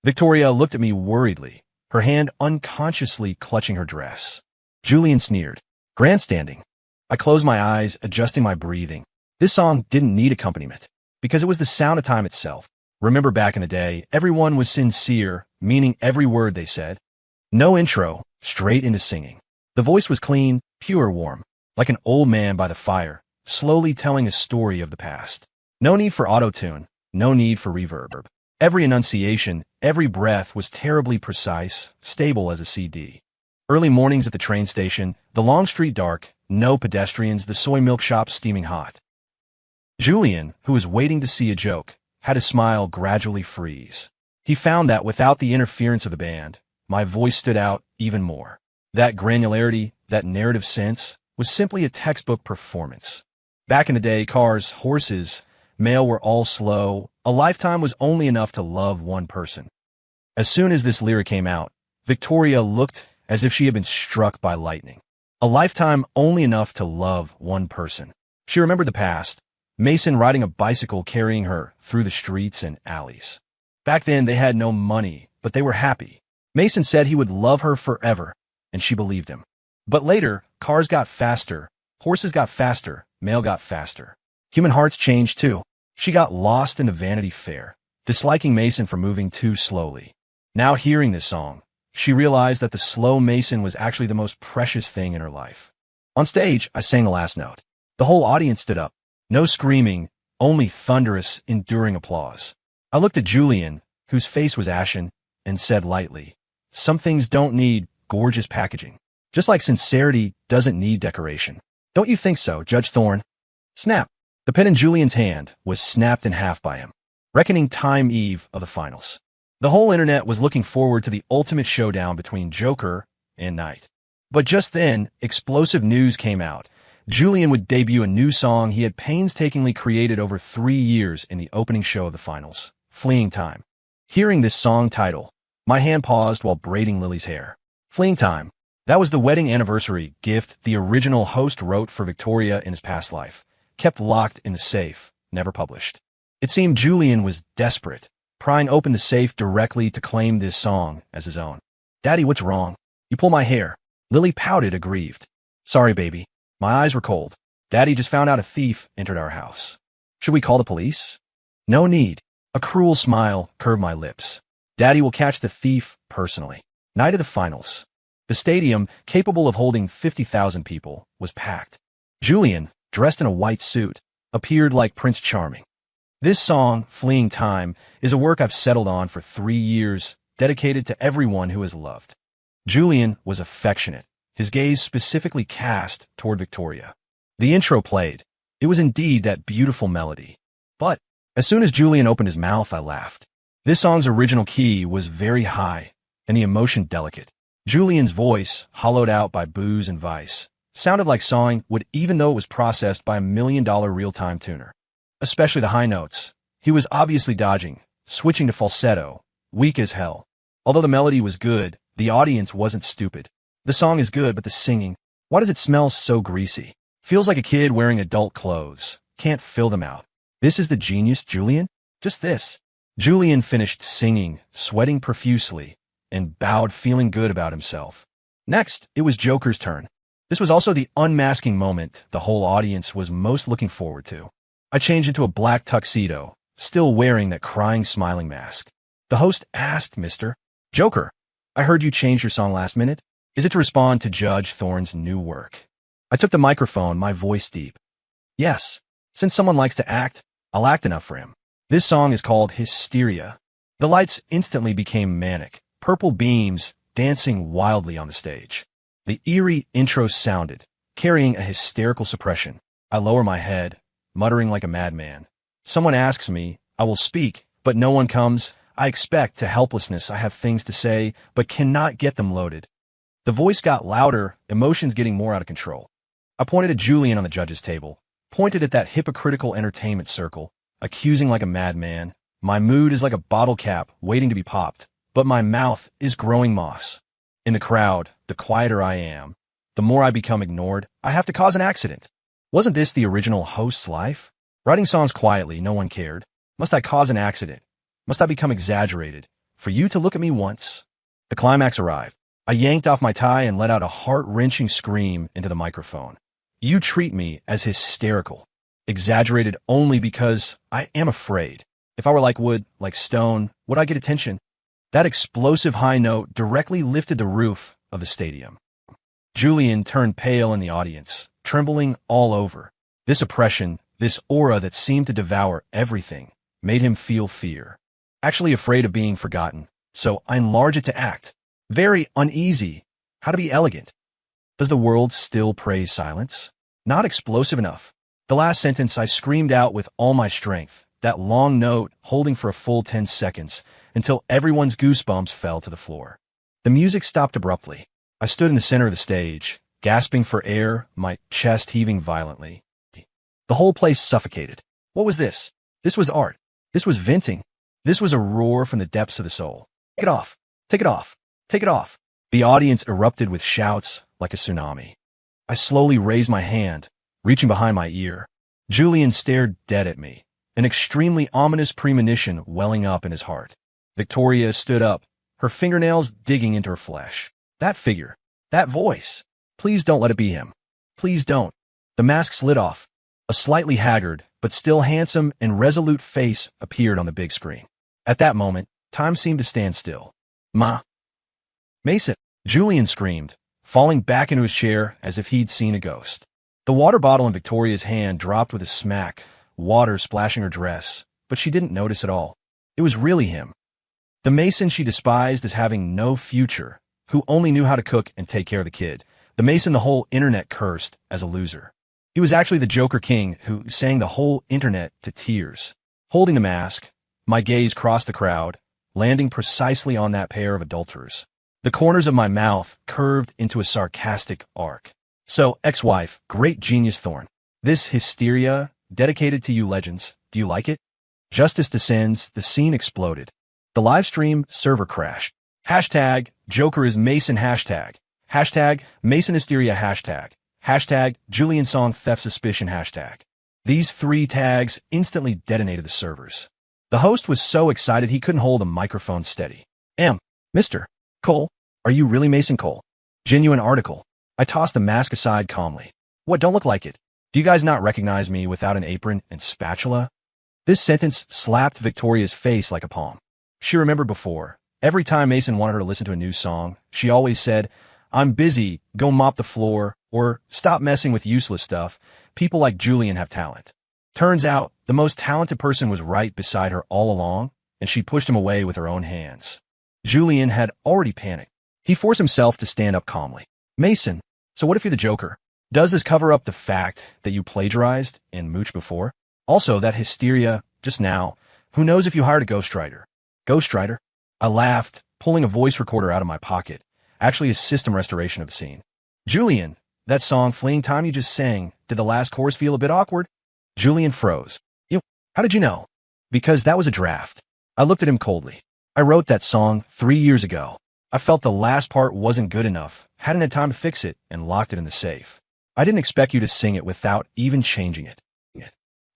Victoria looked at me worriedly, her hand unconsciously clutching her dress. Julian sneered. Grandstanding. I closed my eyes, adjusting my breathing. This song didn't need accompaniment, because it was the sound of time itself. Remember back in the day, everyone was sincere, meaning every word they said. No intro, straight into singing. The voice was clean, pure, warm, like an old man by the fire, slowly telling a story of the past. No need for auto-tune, no need for reverb. Every enunciation, every breath was terribly precise, stable as a CD. Early mornings at the train station, the long street dark, no pedestrians, the soy milk shop steaming hot. Julian, who was waiting to see a joke, had his smile gradually freeze. He found that without the interference of the band, my voice stood out even more. That granularity, that narrative sense, was simply a textbook performance. Back in the day, cars, horses, mail were all slow. A lifetime was only enough to love one person. As soon as this lyric came out, Victoria looked as if she had been struck by lightning. A lifetime only enough to love one person. She remembered the past, Mason riding a bicycle carrying her through the streets and alleys. Back then, they had no money, but they were happy. Mason said he would love her forever, and she believed him. But later, cars got faster, horses got faster, mail got faster. Human hearts changed too. She got lost in the Vanity Fair, disliking Mason for moving too slowly. Now hearing this song, she realized that the slow Mason was actually the most precious thing in her life. On stage, I sang the last note. The whole audience stood up. No screaming, only thunderous, enduring applause. I looked at Julian, whose face was ashen, and said lightly, "Some things don't need gorgeous packaging. Just like sincerity doesn't need decoration. Don't you think so, Judge Thorne?" Snap. The pen in Julian's hand was snapped in half by him, reckoning time eve of the finals. The whole internet was looking forward to the ultimate showdown between Joker and Knight. But just then, explosive news came out. Julian would debut a new song he had painstakingly created over 3 years in the opening show of the finals, Fleeing Time. Hearing this song title, my hand paused while braiding Lily's hair. Fleeing Time. That was the wedding anniversary gift the original host wrote for Victoria in his past life, kept locked in the safe, never published. It seemed Julian was desperate, prying open the safe directly to claim this song as his own. "Daddy, what's wrong? You pull my hair." Lily pouted, aggrieved. "Sorry, baby." My eyes were cold. "Daddy just found out a thief entered our house. Should we call the police?" "No need." A cruel smile curved my lips. "Daddy will catch the thief personally." Night of the finals. The stadium, capable of holding 50,000 people, was packed. Julian, dressed in a white suit, appeared like Prince Charming. This song, Fleeing Time, is a work I've settled on for 3 years, dedicated to everyone who has loved. Julian was affectionate, his gaze specifically cast toward Victoria. The intro played. It was indeed that beautiful melody. But as soon as Julian opened his mouth, I laughed. This song's original key was very high, and the emotion delicate. Julian's voice, hollowed out by booze and vice, sounded like sawing wood even though it was processed by $1 million real-time tuner. Especially the high notes. He was obviously dodging, switching to falsetto, weak as hell. Although the melody was good, the audience wasn't stupid. The song is good, but the singing, why does it smell so greasy? Feels like a kid wearing adult clothes. Can't fill them out. This is the genius, Julian? Just this. Julian finished singing, sweating profusely, and bowed, feeling good about himself. Next, it was Joker's turn. This was also the unmasking moment the whole audience was most looking forward to. I changed into a black tuxedo, still wearing that crying, smiling mask. The host asked, "Mr. Joker, I heard you changed your song last minute. Is it to respond to Judge Thorne's new work?" I took the microphone, my voice deep. Yes, since someone likes to act, I'll act enough for him. This song is called Hysteria. The lights instantly became manic, purple beams dancing wildly on the stage. The eerie intro sounded, carrying a hysterical suppression. I lower my head, muttering like a madman. Someone asks me, I will speak, but no one comes. I expect to helplessness. I have things to say, but cannot get them loaded. The voice got louder, emotions getting more out of control. I pointed at Julian on the judge's table, pointed at that hypocritical entertainment circle, accusing like a madman. My mood is like a bottle cap waiting to be popped, but my mouth is growing moss. In the crowd, the quieter I am, the more I become ignored. I have to cause an accident. Wasn't this the original host's life? Writing songs quietly, no one cared. Must I cause an accident? Must I become exaggerated? For you to look at me once? The climax arrived. I yanked off my tie and let out a heart-wrenching scream into the microphone. You treat me as hysterical. Exaggerated only because I am afraid. If I were like wood, like stone, would I get attention? That explosive high note directly lifted the roof of the stadium. Julian turned pale in the audience, trembling all over. This oppression, this aura that seemed to devour everything, made him feel fear. Actually afraid of being forgotten, so I enlarge it to act. Very uneasy. How to be elegant. Does the world still praise silence? Not explosive enough. The last sentence I screamed out with all my strength, that long note holding for a full 10 seconds, until everyone's goosebumps fell to the floor. The music stopped abruptly. I stood in the center of the stage, gasping for air, my chest heaving violently. The whole place suffocated. What was this? This was art. This was venting. This was a roar from the depths of the soul. Take it off. Take it off. Take it off. The audience erupted with shouts like a tsunami. I slowly raised my hand, reaching behind my ear. Julian stared dead at me, an extremely ominous premonition welling up in his heart. Victoria stood up, her fingernails digging into her flesh. That figure, that voice. Please don't let it be him. Please don't. The mask slid off. A slightly haggard, but still handsome and resolute face appeared on the big screen. At that moment, time seemed to stand still. Mason, Julian screamed, falling back into his chair as if he'd seen a ghost. The water bottle in Victoria's hand dropped with a smack, water splashing her dress, but she didn't notice at all. It was really him. The Mason she despised as having no future, who only knew how to cook and take care of the kid. The Mason the whole internet cursed as a loser. He was actually the Joker King who sang the whole internet to tears. Holding the mask, my gaze crossed the crowd, landing precisely on that pair of adulterers. The corners of my mouth curved into a sarcastic arc. So, ex-wife, great genius Thorne. This hysteria, dedicated to you legends, do you like it? Justice descends, the scene exploded. The live stream server crashed. Hashtag Joker is Mason hashtag. Hashtag Mason hysteria hashtag. Hashtag Julian song theft suspicion hashtag. These 3 tags instantly detonated the servers. The host was so excited he couldn't hold a microphone steady. Mr. Cole, are you really Mason Cole? Genuine article. I tossed the mask aside calmly. What, don't look like it? Do you guys not recognize me without an apron and spatula? This sentence slapped Victoria's face like a palm. She remembered before. Every time Mason wanted her to listen to a new song, she always said, I'm busy, go mop the floor, or stop messing with useless stuff. People like Julian have talent. Turns out, the most talented person was right beside her all along, and she pushed him away with her own hands. Julian had already panicked. He forced himself to stand up calmly. Mason, so what if you're the Joker? Does this cover up the fact that you plagiarized and mooched before? Also, that hysteria, just now, who knows if you hired a ghostwriter? Ghostwriter? I laughed, pulling a voice recorder out of my pocket, actually a system restoration of the scene. Julian, that song Fleeing Time you just sang, did the last chorus feel a bit awkward? Julian froze. How did you know? Because that was a draft. I looked at him coldly. I wrote that song 3 years ago. I felt the last part wasn't good enough, hadn't had time to fix it, and locked it in the safe. I didn't expect you to sing it without even changing it.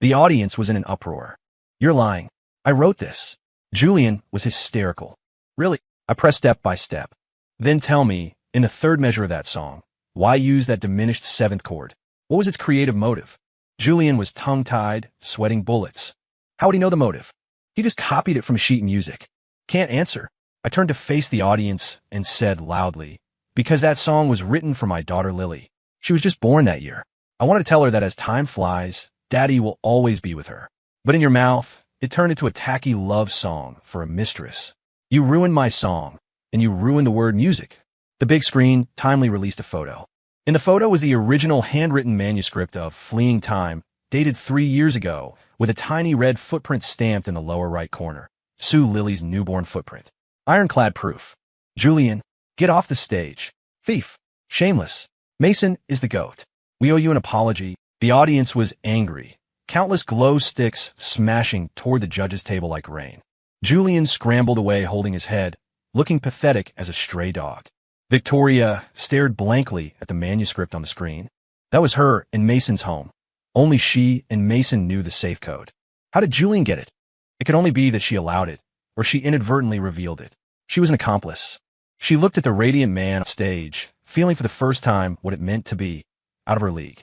The audience was in an uproar. You're lying. I wrote this. Julian was hysterical. Really? I pressed step by step. Then tell me, in the third measure of that song, why use that diminished 7th chord? What was its creative motive? Julian was tongue-tied, sweating bullets. How would he know the motive? He just copied it from sheet music. Can't answer. I turned to face the audience and said loudly, because that song was written for my daughter Lily. She was just born that year. I wanted to tell her that as time flies, Daddy will always be with her. But in your mouth, it turned into a tacky love song for a mistress. You ruined my song, and you ruined the word music. The big screen timely released a photo. In the photo was the original handwritten manuscript of Fleeing Time, dated 3 years ago, with a tiny red footprint stamped in the lower right corner. Sue Lily's newborn footprint. Ironclad proof. Julian, get off the stage. Thief. Shameless. Mason is the GOAT. We owe you an apology. The audience was angry. Countless glow sticks smashing toward the judge's table like rain. Julian scrambled away holding his head, looking pathetic as a stray dog. Victoria stared blankly at the manuscript on the screen. That was her in Mason's home. Only she and Mason knew the safe code. How did Julian get it? It could only be that she allowed it, or she inadvertently revealed it. She was an accomplice. She looked at the radiant man on stage, feeling for the first time what it meant to be out of her league.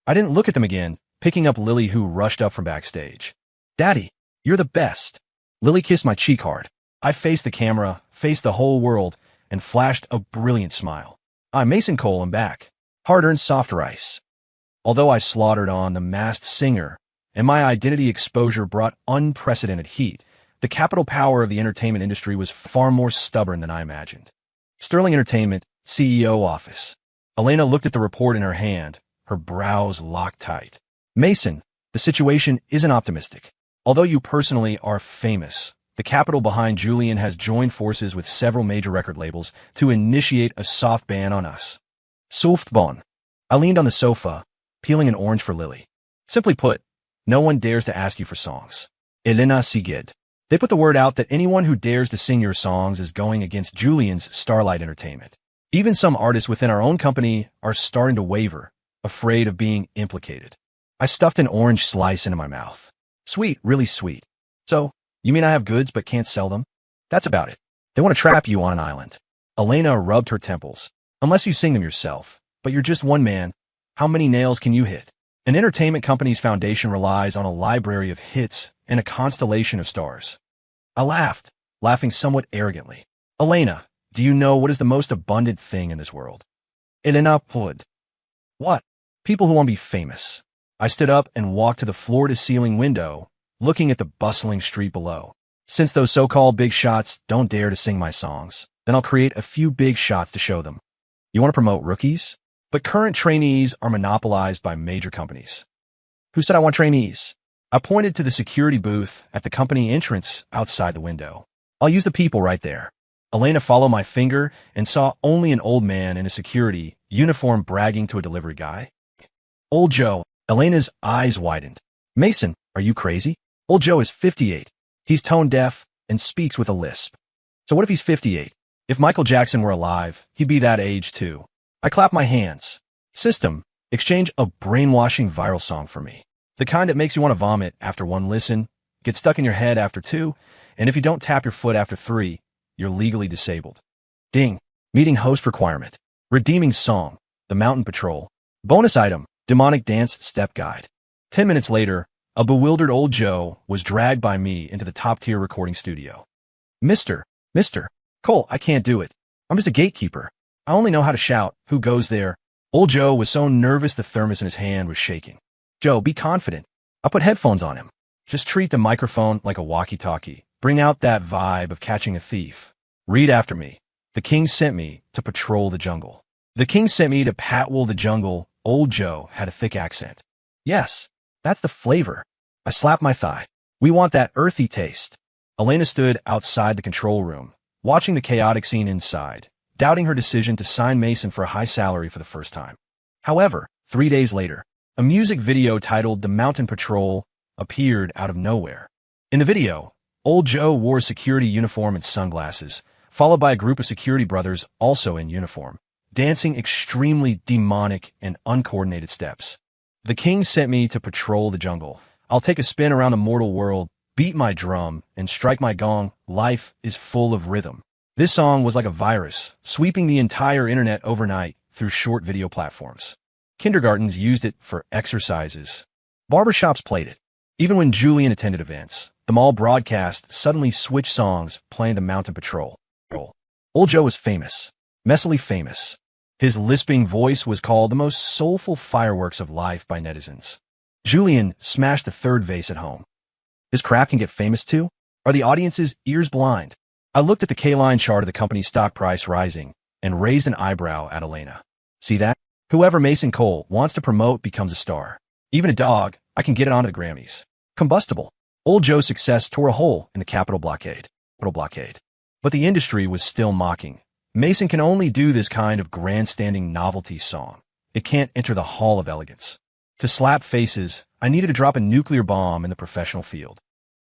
I didn't look at them again, picking up Lily, who rushed up from backstage. Daddy, you're the best. Lily kissed my cheek hard. I faced the camera, faced the whole world, and flashed a brilliant smile. I'm Mason Cole and back. Hard-earned softer ice. Although I slaughtered on The Masked Singer, and my identity exposure brought unprecedented heat, the capital power of the entertainment industry was far more stubborn than I imagined. Sterling Entertainment, CEO office. Elena looked at the report in her hand, her brows locked tight. Mason, the situation isn't optimistic. Although you personally are famous, the capital behind Julian has joined forces with several major record labels to initiate a soft ban on us. Soft ban. I leaned on the sofa, peeling an orange for Lily. Simply put, no one dares to ask you for songs. Elena Sigid. They put the word out that anyone who dares to sing your songs is going against Julian's Starlight Entertainment. Even some artists within our own company are starting to waver, afraid of being implicated. I stuffed an orange slice into my mouth. Sweet, really sweet. So, you mean I have goods but can't sell them? That's about it. They want to trap you on an island. Elena rubbed her temples. Unless you sing them yourself. But you're just one man. How many nails can you hit? An entertainment company's foundation relies on a library of hits and a constellation of stars. I laughed, laughing somewhat arrogantly. Elena, do you know what is the most abundant thing in this world? Elena Pud. What? People who want to be famous. I stood up and walked to the floor-to-ceiling window, looking at the bustling street below. Since those so-called big shots don't dare to sing my songs, then I'll create a few big shots to show them. You want to promote rookies? But current trainees are monopolized by major companies. Who said I want trainees? I pointed to the security booth at the company entrance outside the window. I'll use the people right there. Elena followed my finger and saw only an old man in a security uniform bragging to a delivery guy. Old Joe. Elena's eyes widened. Mason, are you crazy? Old Joe is 58. He's tone deaf and speaks with a lisp. So what if he's 58? If Michael Jackson were alive, he'd be that age too. I clapped my hands. System, exchange a brainwashing viral song for me. The kind that makes you want to vomit after one listen, get stuck in your head after 2, and if you don't tap your foot after 3, you're legally disabled. Ding. Meeting host requirement. Redeeming song. The Mountain Patrol. Bonus item. Demonic dance step guide. 10 minutes later, a bewildered old Joe was dragged by me into the top-tier recording studio. Mr. Cole, I can't do it. I'm just a gatekeeper. I only know how to shout. Who goes there? Old Joe was so nervous the thermos in his hand was shaking. Joe, be confident. I put headphones on him. Just treat the microphone like a walkie-talkie. Bring out that vibe of catching a thief. Read after me. The king sent me to patrol the jungle. The king sent me to patrol the jungle. Old Joe had a thick accent. Yes, that's the flavor. I slapped my thigh. We want that earthy taste. Elena stood outside the control room, watching the chaotic scene inside, doubting her decision to sign Mason for a high salary for the first time. However, 3 days later, a music video titled The Mountain Patrol appeared out of nowhere. In the video, Old Joe wore a security uniform and sunglasses, followed by a group of security brothers also in uniform, dancing extremely demonic and uncoordinated steps. The king sent me to patrol the jungle. I'll take a spin around the mortal world, beat my drum, and strike my gong. Life is full of rhythm. This song was like a virus, sweeping the entire internet overnight through short video platforms. Kindergartens used it for exercises. Barbershops played it. Even when Julian attended events, the mall broadcast suddenly switched songs playing The Mountain Patrol. Old Joe was famous. Messily famous. His lisping voice was called the most soulful fireworks of life by netizens. Julian smashed the third vase at home. His crap can get famous too? Are the audience's ears blind? I looked at the K-line chart of the company's stock price rising and raised an eyebrow at Elena. See that? Whoever Mason Cole wants to promote becomes a star. Even a dog, I can get it onto the Grammys. Combustible. Old Joe's success tore a hole in the Capitol blockade. But the industry was still mocking. Mason can only do this kind of grandstanding novelty song. It can't enter the Hall of Elegance. To slap faces, I needed to drop a nuclear bomb in the professional field.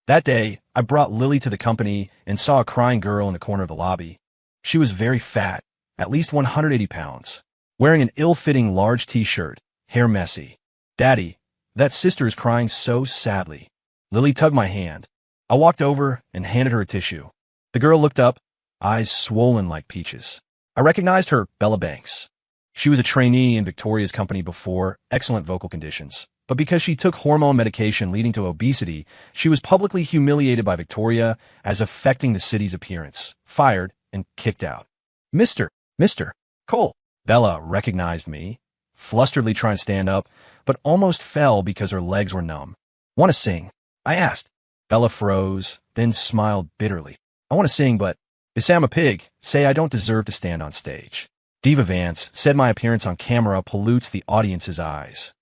That day, I brought Lily to the company and saw a crying girl in the corner of the lobby. She was very fat, at least 180 pounds, wearing an ill-fitting large t-shirt, hair messy. Daddy, that sister is crying so sadly. Lily tugged my hand. I walked over and handed her a tissue. The girl looked up, eyes swollen like peaches. I recognized her, Bella Banks. She was a trainee in Victoria's company before, excellent vocal conditions. But because she took hormone medication leading to obesity, she was publicly humiliated by Victoria as affecting the city's appearance, fired, and kicked out. Mr. Cole. Bella recognized me, flusteredly trying to stand up, but almost fell because her legs were numb. Want to sing? I asked. Bella froze, then smiled bitterly. I want to sing, but they say I'm a pig, say I don't deserve to stand on stage. Diva Vance said my appearance on camera pollutes the audience's eyes.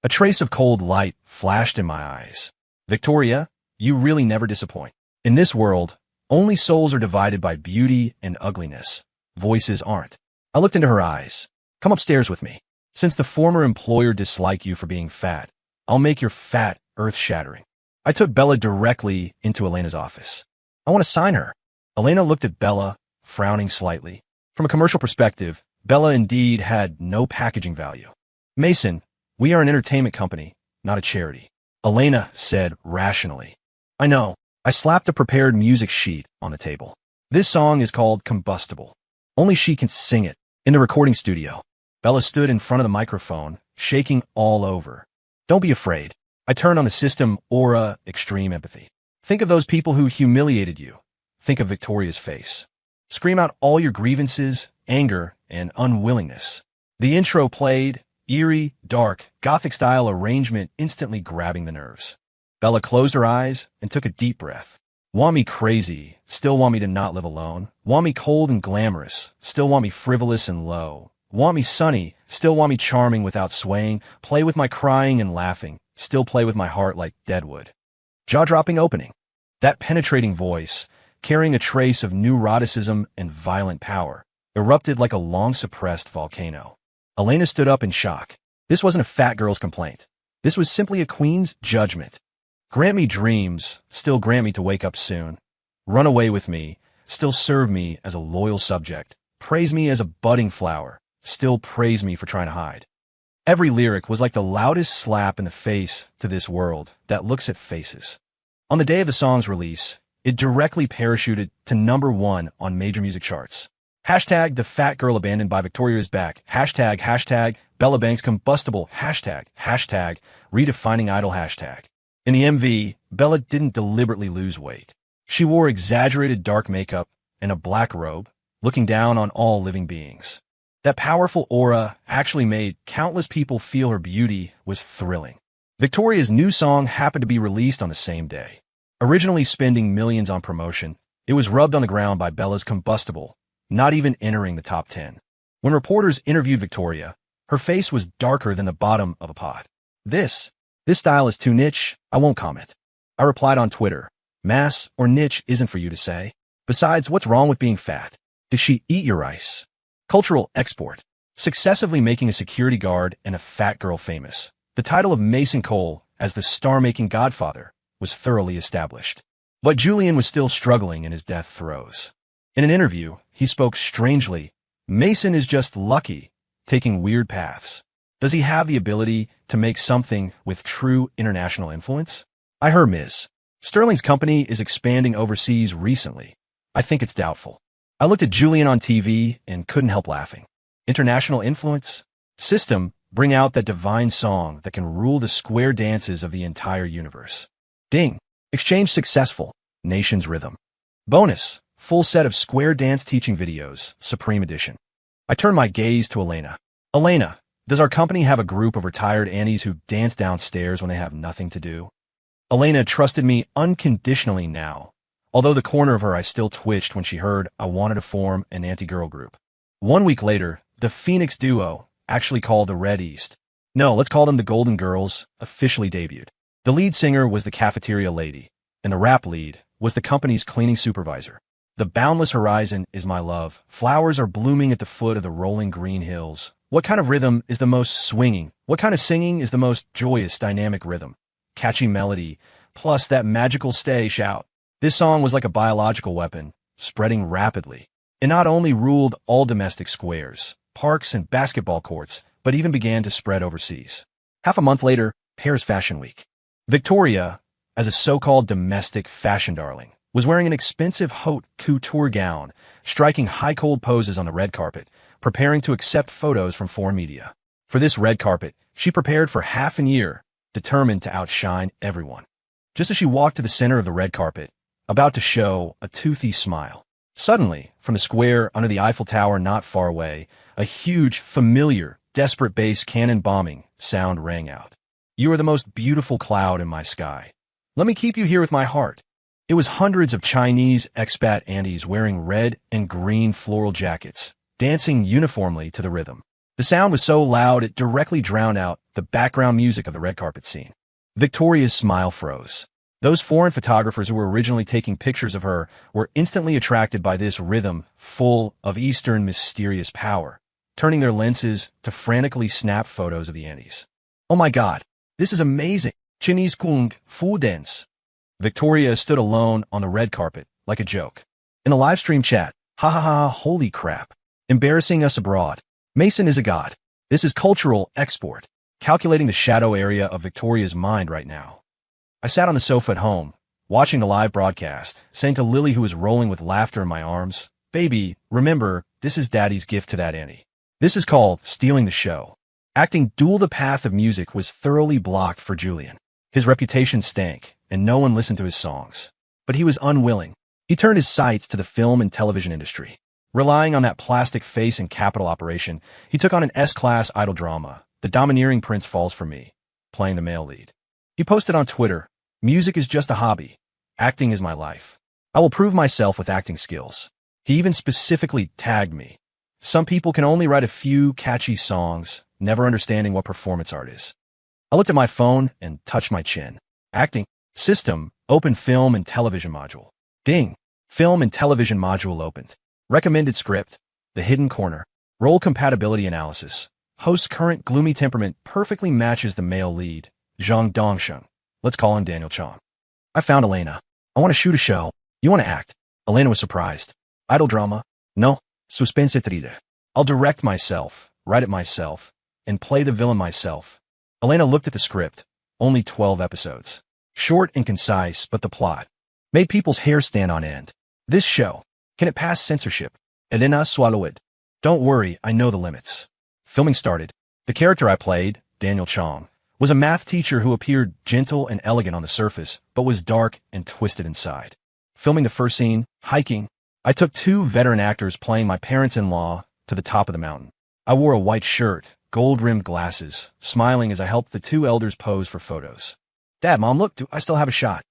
A trace of cold light flashed in my eyes. Victoria, you really never disappoint. In this world, only souls are divided by beauty and ugliness. Voices aren't. I looked into her eyes. Come upstairs with me. Since the former employer disliked you for being fat, I'll make your fat earth-shattering. I took Bella directly into Elena's office. I want to sign her. Elena looked at Bella, frowning slightly. From a commercial perspective, Bella indeed had no packaging value. Mason, we are an entertainment company, not a charity. Elena said rationally. I know. I slapped a prepared music sheet on the table. This song is called Combustible. Only she can sing it. In the recording studio. Bella stood in front of the microphone, shaking all over. Don't be afraid. I turned on the system aura, extreme empathy. Think of those people who humiliated you. Think of Victoria's face. Scream out all your grievances, anger, and unwillingness. The intro played, eerie, dark, gothic-style arrangement instantly grabbing the nerves. Bella closed her eyes and took a deep breath. Want me crazy, still want me to not live alone. Want me cold and glamorous, still want me frivolous and low. Want me sunny, still want me charming without swaying. Play with my crying and laughing, still play with my heart like deadwood. Jaw-dropping opening. That penetrating voice, carrying a trace of neuroticism and violent power, erupted like a long-suppressed volcano. Elena stood up in shock. This wasn't a fat girl's complaint. This was simply a queen's judgment. Grant me dreams, still grant me to wake up soon. Run away with me, still serve me as a loyal subject. Praise me as a budding flower, still praise me for trying to hide. Every lyric was like the loudest slap in the face to this world that looks at faces. On the day of the song's release, it directly parachuted to #1 on major music charts. Hashtag the fat girl abandoned by Victoria is back. Hashtag Bella Banks combustible. Hashtag redefining idol. Hashtag. In the MV, Bella didn't deliberately lose weight. She wore exaggerated dark makeup and a black robe, looking down on all living beings. That powerful aura actually made countless people feel her beauty was thrilling. Victoria's new song happened to be released on the same day. Originally spending millions on promotion, it was rubbed on the ground by Bella's Combustible, not even entering the top 10. When reporters interviewed Victoria, her face was darker than the bottom of a pot. This style is too niche, I won't comment. I replied on Twitter, mass or niche isn't for you to say. Besides, what's wrong with being fat? Did she eat your rice? Cultural export. Successively making a security guard and a fat girl famous. The title of Mason Cole as the star-making godfather was thoroughly established. But Julian was still struggling in his death throes. In an interview, he spoke strangely. Mason is just lucky, taking weird paths. Does he have the ability to make something with true international influence? I heard Ms. Sterling's company is expanding overseas recently. I think it's doubtful. I looked at Julian on TV and couldn't help laughing. International influence? System, bring out that divine song that can rule the square dances of the entire universe. Ding. Exchange successful. Nation's rhythm. Bonus. Full set of square dance teaching videos, Supreme Edition. I turned my gaze to Elena. Elena, does our company have a group of retired aunties who dance downstairs when they have nothing to do? Elena trusted me unconditionally now, although the corner of her eye still twitched when she heard I wanted to form an anti-girl group. 1 week later, the Phoenix duo, actually called the Red East, no, let's call them the Golden Girls, officially debuted. The lead singer was the cafeteria lady, and the rap lead was the company's cleaning supervisor. The boundless horizon is my love. Flowers are blooming at the foot of the rolling green hills. What kind of rhythm is the most swinging? What kind of singing is the most joyous, dynamic rhythm? Catchy melody, plus that magical stay shout. This song was like a biological weapon, spreading rapidly. It not only ruled all domestic squares, parks, and basketball courts, but even began to spread overseas. Half a month later, Paris Fashion Week. Victoria, as a so-called domestic fashion darling, was wearing an expensive haute couture gown, striking high-cold poses on the red carpet, preparing to accept photos from foreign media. For this red carpet, she prepared for half a year, determined to outshine everyone. Just as she walked to the center of the red carpet, about to show a toothy smile, suddenly, from the square under the Eiffel Tower not far away, a huge, familiar, desperate bass cannon bombing sound rang out. You are the most beautiful cloud in my sky. Let me keep you here with my heart. It was hundreds of Chinese expat aunties wearing red and green floral jackets, dancing uniformly to the rhythm. The sound was so loud it directly drowned out the background music of the red carpet scene. Victoria's smile froze. Those foreign photographers who were originally taking pictures of her were instantly attracted by this rhythm full of Eastern mysterious power, turning their lenses to frantically snap photos of the aunties. Oh my God, this is amazing! Chinese kung fu dance. Victoria stood alone on the red carpet, like a joke. In the live stream chat, ha ha ha, holy crap. Embarrassing us abroad. Mason is a god. This is cultural export. Calculating the shadow area of Victoria's mind right now. I sat on the sofa at home, watching the live broadcast, saying to Lily, who was rolling with laughter in my arms, "Baby, remember, this is Daddy's gift to that auntie." This is called stealing the show. Acting dual the path of music was thoroughly blocked for Julian. His reputation stank, and no one listened to his songs. But he was unwilling. He turned his sights to the film and television industry. Relying on that plastic face and capital operation, he took on an S-class idol drama, The Domineering Prince Falls for Me, playing the male lead. He posted on Twitter, "Music is just a hobby. Acting is my life. I will prove myself with acting skills." He even specifically tagged me. Some people can only write a few catchy songs, never understanding what performance art is. I looked at my phone and touched my chin. Acting. System. Open film and television module. Ding. Film and television module opened. Recommended script. The Hidden Corner. Role compatibility analysis. Host's current gloomy temperament perfectly matches the male lead, Zhang Dongsheng. Let's call him Daniel Chong. I found Elena. I want to shoot a show. You want to act? Elena was surprised. Idol drama? No. Suspense thriller. I'll direct myself, write it myself, and play the villain myself. Elena looked at the script. Only 12 episodes. Short and concise, but the plot made people's hair stand on end. This show, can it pass censorship? Elena swallow it. Don't worry, I know the limits. Filming started. The character I played, Daniel Chong, was a math teacher who appeared gentle and elegant on the surface, but was dark and twisted inside. Filming the first scene, hiking, I took 2 veteran actors playing my parents-in-law to the top of the mountain. I wore a white shirt, gold-rimmed glasses, smiling as I helped the 2 elders pose for photos. "Dad, Mom, look, do I still have a shot?"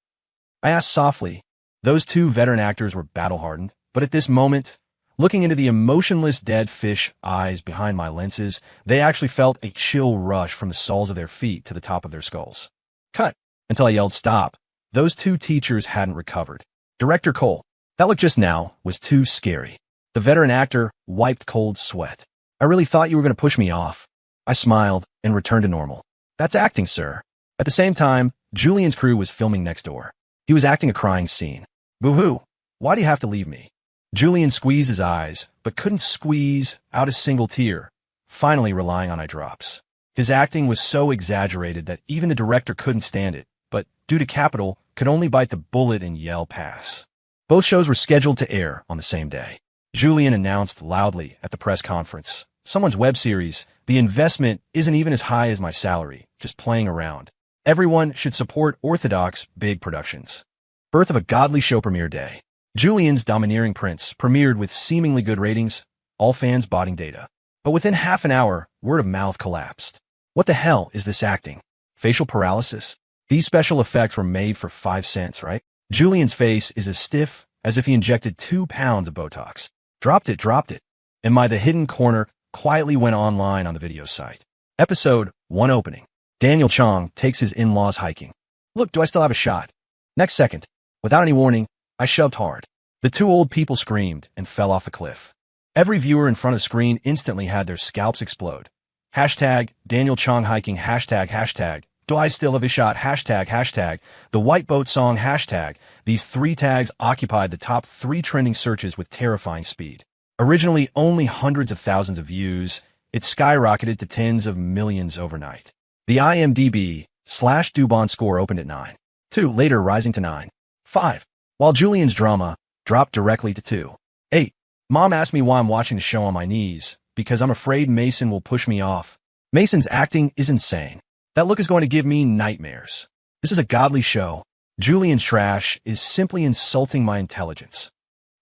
I asked softly. Those 2 veteran actors were battle-hardened, but at this moment, looking into the emotionless dead fish eyes behind my lenses, they actually felt a chill rush from the soles of their feet to the top of their skulls. Cut! Until I yelled stop. Those 2 teachers hadn't recovered. Director Cole. That look just now was too scary. The veteran actor wiped cold sweat. "I really thought you were going to push me off." I smiled and returned to normal. "That's acting, sir." At the same time, Julian's crew was filming next door. He was acting a crying scene. "Boo-hoo, why do you have to leave me?" Julian squeezed his eyes, but couldn't squeeze out a single tear, finally relying on eye drops. His acting was so exaggerated that even the director couldn't stand it, but due to capital, could only bite the bullet and yell pass. Both shows were scheduled to air on the same day. Julian announced loudly at the press conference, "Someone's web series. The investment isn't even as high as my salary, just playing around. Everyone should support orthodox, big productions." Birth of a godly show premiere day. Julian's Domineering Prince premiered with seemingly good ratings, all fans botting data. But within half an hour, word of mouth collapsed. What the hell is this acting? Facial paralysis? These special effects were made for 5 cents, right? Julian's face is as stiff as if he injected 2 pounds of Botox. Dropped it. And the hidden corner quietly went online on the video site. Episode 1 opening. Daniel Chong takes his in-laws hiking. Look, do I still have a shot? Next second, without any warning, I shoved hard. The 2 old people screamed and fell off the cliff. Every viewer in front of the screen instantly had their scalps explode. Hashtag Daniel Chong hiking, hashtag do I still have a shot, hashtag the white boat song, hashtag. These 3 tags occupied the top 3 trending searches with terrifying speed. Originally only hundreds of thousands of views, it skyrocketed to tens of millions overnight. The IMDb/Dubon score opened at 9.2, later rising to 9.5, while Julian's drama dropped directly to 2.8. Mom asked me why I'm watching the show on my knees, because I'm afraid Mason will push me off. Mason's acting is insane. That look is going to give me nightmares. This is a godly show. Julian's trash is simply insulting my intelligence.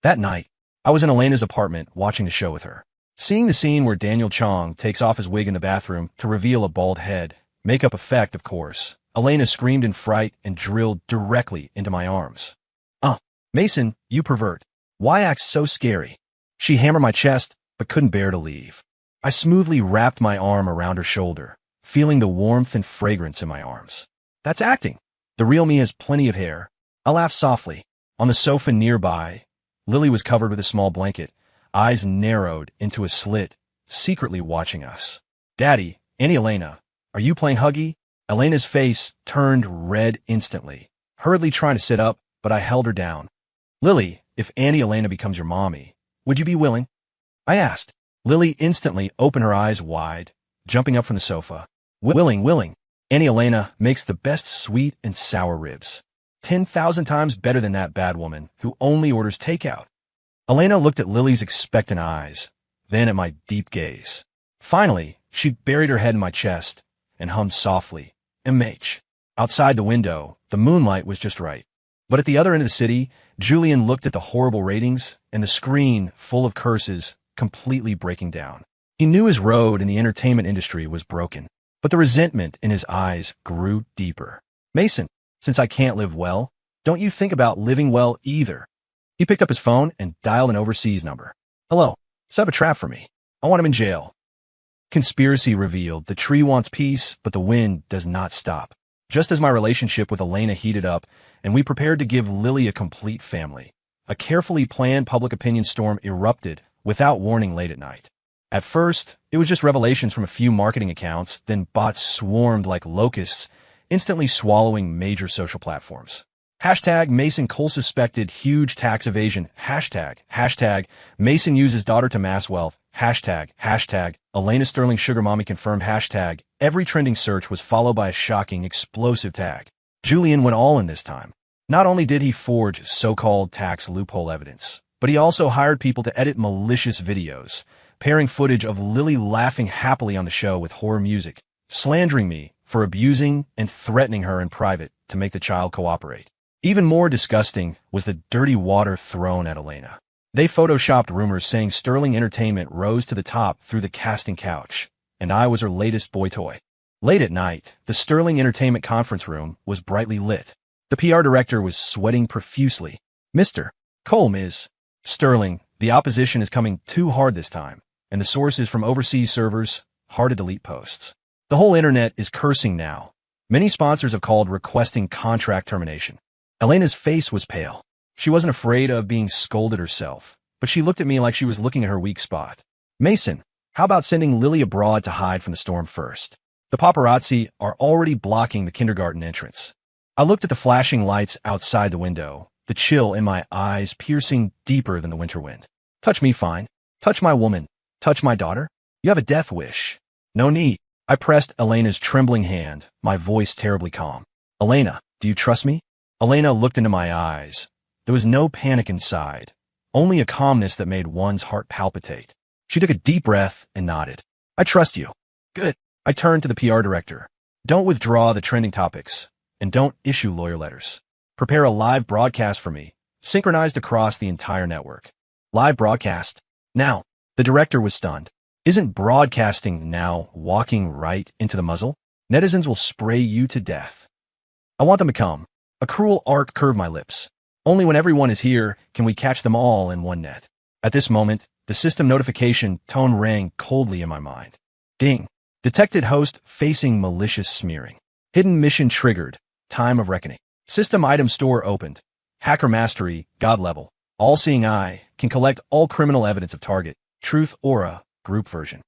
That night, I was in Elena's apartment watching the show with her. Seeing the scene where Daniel Chong takes off his wig in the bathroom to reveal a bald head, makeup effect, of course, Elena screamed in fright and drilled directly into my arms. Mason, you pervert. Why act so scary? She hammered my chest, but couldn't bear to leave. I smoothly wrapped my arm around her shoulder, feeling the warmth and fragrance in my arms. That's acting. The real me has plenty of hair. I laughed softly. On the sofa nearby, Lily was covered with a small blanket, eyes narrowed into a slit, secretly watching us. Daddy, Auntie Elena, are you playing huggy? Elena's face turned red instantly, hurriedly trying to sit up, but I held her down. Lily, if Auntie Elena becomes your mommy, would you be willing? I asked. Lily instantly opened her eyes wide, jumping up from the sofa. Willing. Auntie Elena makes the best sweet and sour ribs. 10,000 times better than that bad woman who only orders takeout. Elena looked at Lily's expectant eyes, then at my deep gaze. Finally, she buried her head in my chest and hummed softly, MH. Outside the window, the moonlight was just right. But at the other end of the city, Julian looked at the horrible ratings and the screen full of curses completely breaking down. He knew his road in the entertainment industry was broken, but the resentment in his eyes grew deeper. Mason, since I can't live well, don't you think about living well either? He picked up his phone and dialed an overseas number. Hello, set up a trap for me. I want him in jail. Conspiracy revealed. The tree wants peace, but the wind does not stop. Just as my relationship with Elena heated up, and we prepared to give Lily a complete family, a carefully planned public opinion storm erupted without warning late at night. At first, it was just revelations from a few marketing accounts, then bots swarmed like locusts, instantly swallowing major social platforms. Hashtag Mason Cole suspected huge tax evasion. Hashtag Mason uses daughter to mass wealth. Hashtag Elena Sterling sugar mommy confirmed. Hashtag every trending search was followed by a shocking, explosive tag. Julian went all in this time. Not only did he forge so-called tax loophole evidence, but he also hired people to edit malicious videos, pairing footage of Lily laughing happily on the show with horror music, slandering me for abusing and threatening her in private to make the child cooperate. Even more disgusting was the dirty water thrown at Elena. They photoshopped rumors saying Sterling Entertainment rose to the top through the casting couch, and I was her latest boy toy. Late at night, the Sterling Entertainment conference room was brightly lit. The PR director was sweating profusely. Mr. Cole, Ms. Sterling, the opposition is coming too hard this time, and the source is from overseas servers, hard to delete posts. The whole internet is cursing now. Many sponsors have called requesting contract termination. Elena's face was pale. She wasn't afraid of being scolded herself, but she looked at me like she was looking at her weak spot. Mason, how about sending Lily abroad to hide from the storm first? The paparazzi are already blocking the kindergarten entrance. I looked at the flashing lights outside the window, the chill in my eyes piercing deeper than the winter wind. Touch me fine. Touch my woman. Touch my daughter. You have a death wish. No need. I pressed Elena's trembling hand, my voice terribly calm. Elena, do you trust me? Elena looked into my eyes. There was no panic inside, only a calmness that made one's heart palpitate. She took a deep breath and nodded. I trust you. Good. I turned to the PR director. Don't withdraw the trending topics, and don't issue lawyer letters. Prepare a live broadcast for me, synchronized across the entire network. Live broadcast. Now. The director was stunned. Isn't broadcasting now walking right into the muzzle? Netizens will spray you to death. I want them to come. A cruel arc curved my lips. Only when everyone is here can we catch them all in one net. At this moment, the system notification tone rang coldly in my mind. Ding. Detected host facing malicious smearing. Hidden mission triggered. Time of reckoning. System item store opened. Hacker mastery, God level. All-seeing eye can collect all criminal evidence of target. Truth aura, group version.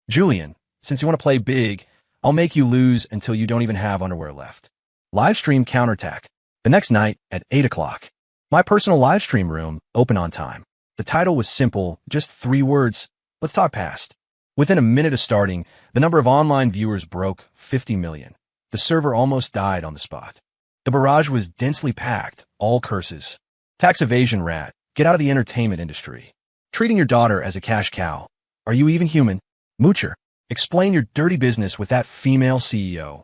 Julian, since you want to play big, I'll make you lose until you don't even have underwear left. Livestream counterattack. The next night at 8 o'clock. My personal livestream room open on time. The title was simple, just 3 words. Let's talk past. Within a minute of starting, the number of online viewers broke 50 million. The server almost died on the spot. The barrage was densely packed, all curses. Tax evasion rat, get out of the entertainment industry. Treating your daughter as a cash cow. Are you even human? Moocher, explain your dirty business with that female CEO.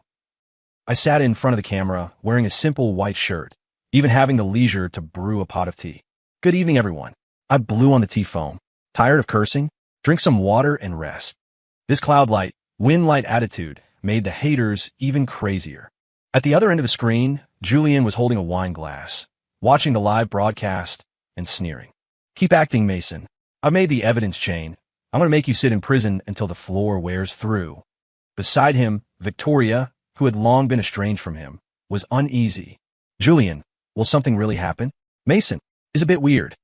I sat in front of the camera, wearing a simple white shirt, even having the leisure to brew a pot of tea. Good evening, everyone. I blew on the tea foam. Tired of cursing? Drink some water and rest. This cloud-light, wind-light attitude made the haters even crazier. At the other end of the screen, Julian was holding a wine glass, watching the live broadcast and sneering. Keep acting, Mason. I made the evidence chain. I'm going to make you sit in prison until the floor wears through. Beside him, Victoria, who had long been estranged from him, was uneasy. Julian, will something really happen? Mason is a bit weird.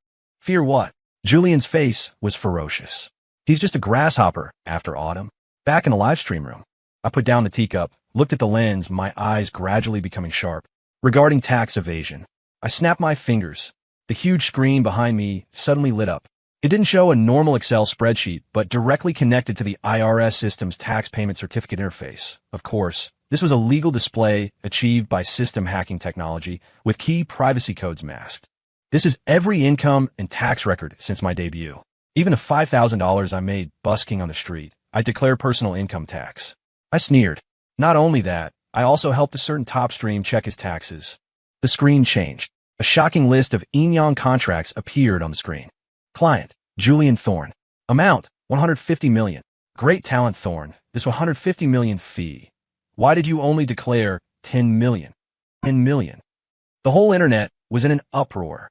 Fear what? Julian's face was ferocious. He's just a grasshopper after autumn. Back in the live stream room, I put down the teacup, looked at the lens, my eyes gradually becoming sharp. Regarding tax evasion, I snapped my fingers. The huge screen behind me suddenly lit up. It didn't show a normal Excel spreadsheet, but directly connected to the IRS system's tax payment certificate interface. Of course, this was a legal display achieved by system hacking technology with key privacy codes masked. This is every income and tax record since my debut. Even the $5,000 I made busking on the street, I declare personal income tax. I sneered. Not only that, I also helped a certain top stream check his taxes. The screen changed. A shocking list of Enyong contracts appeared on the screen. Client, Julian Thorne. Amount, 150 million. Great talent, Thorne. This 150 million fee. Why did you only declare 10 million? 10 million. The whole internet was in an uproar.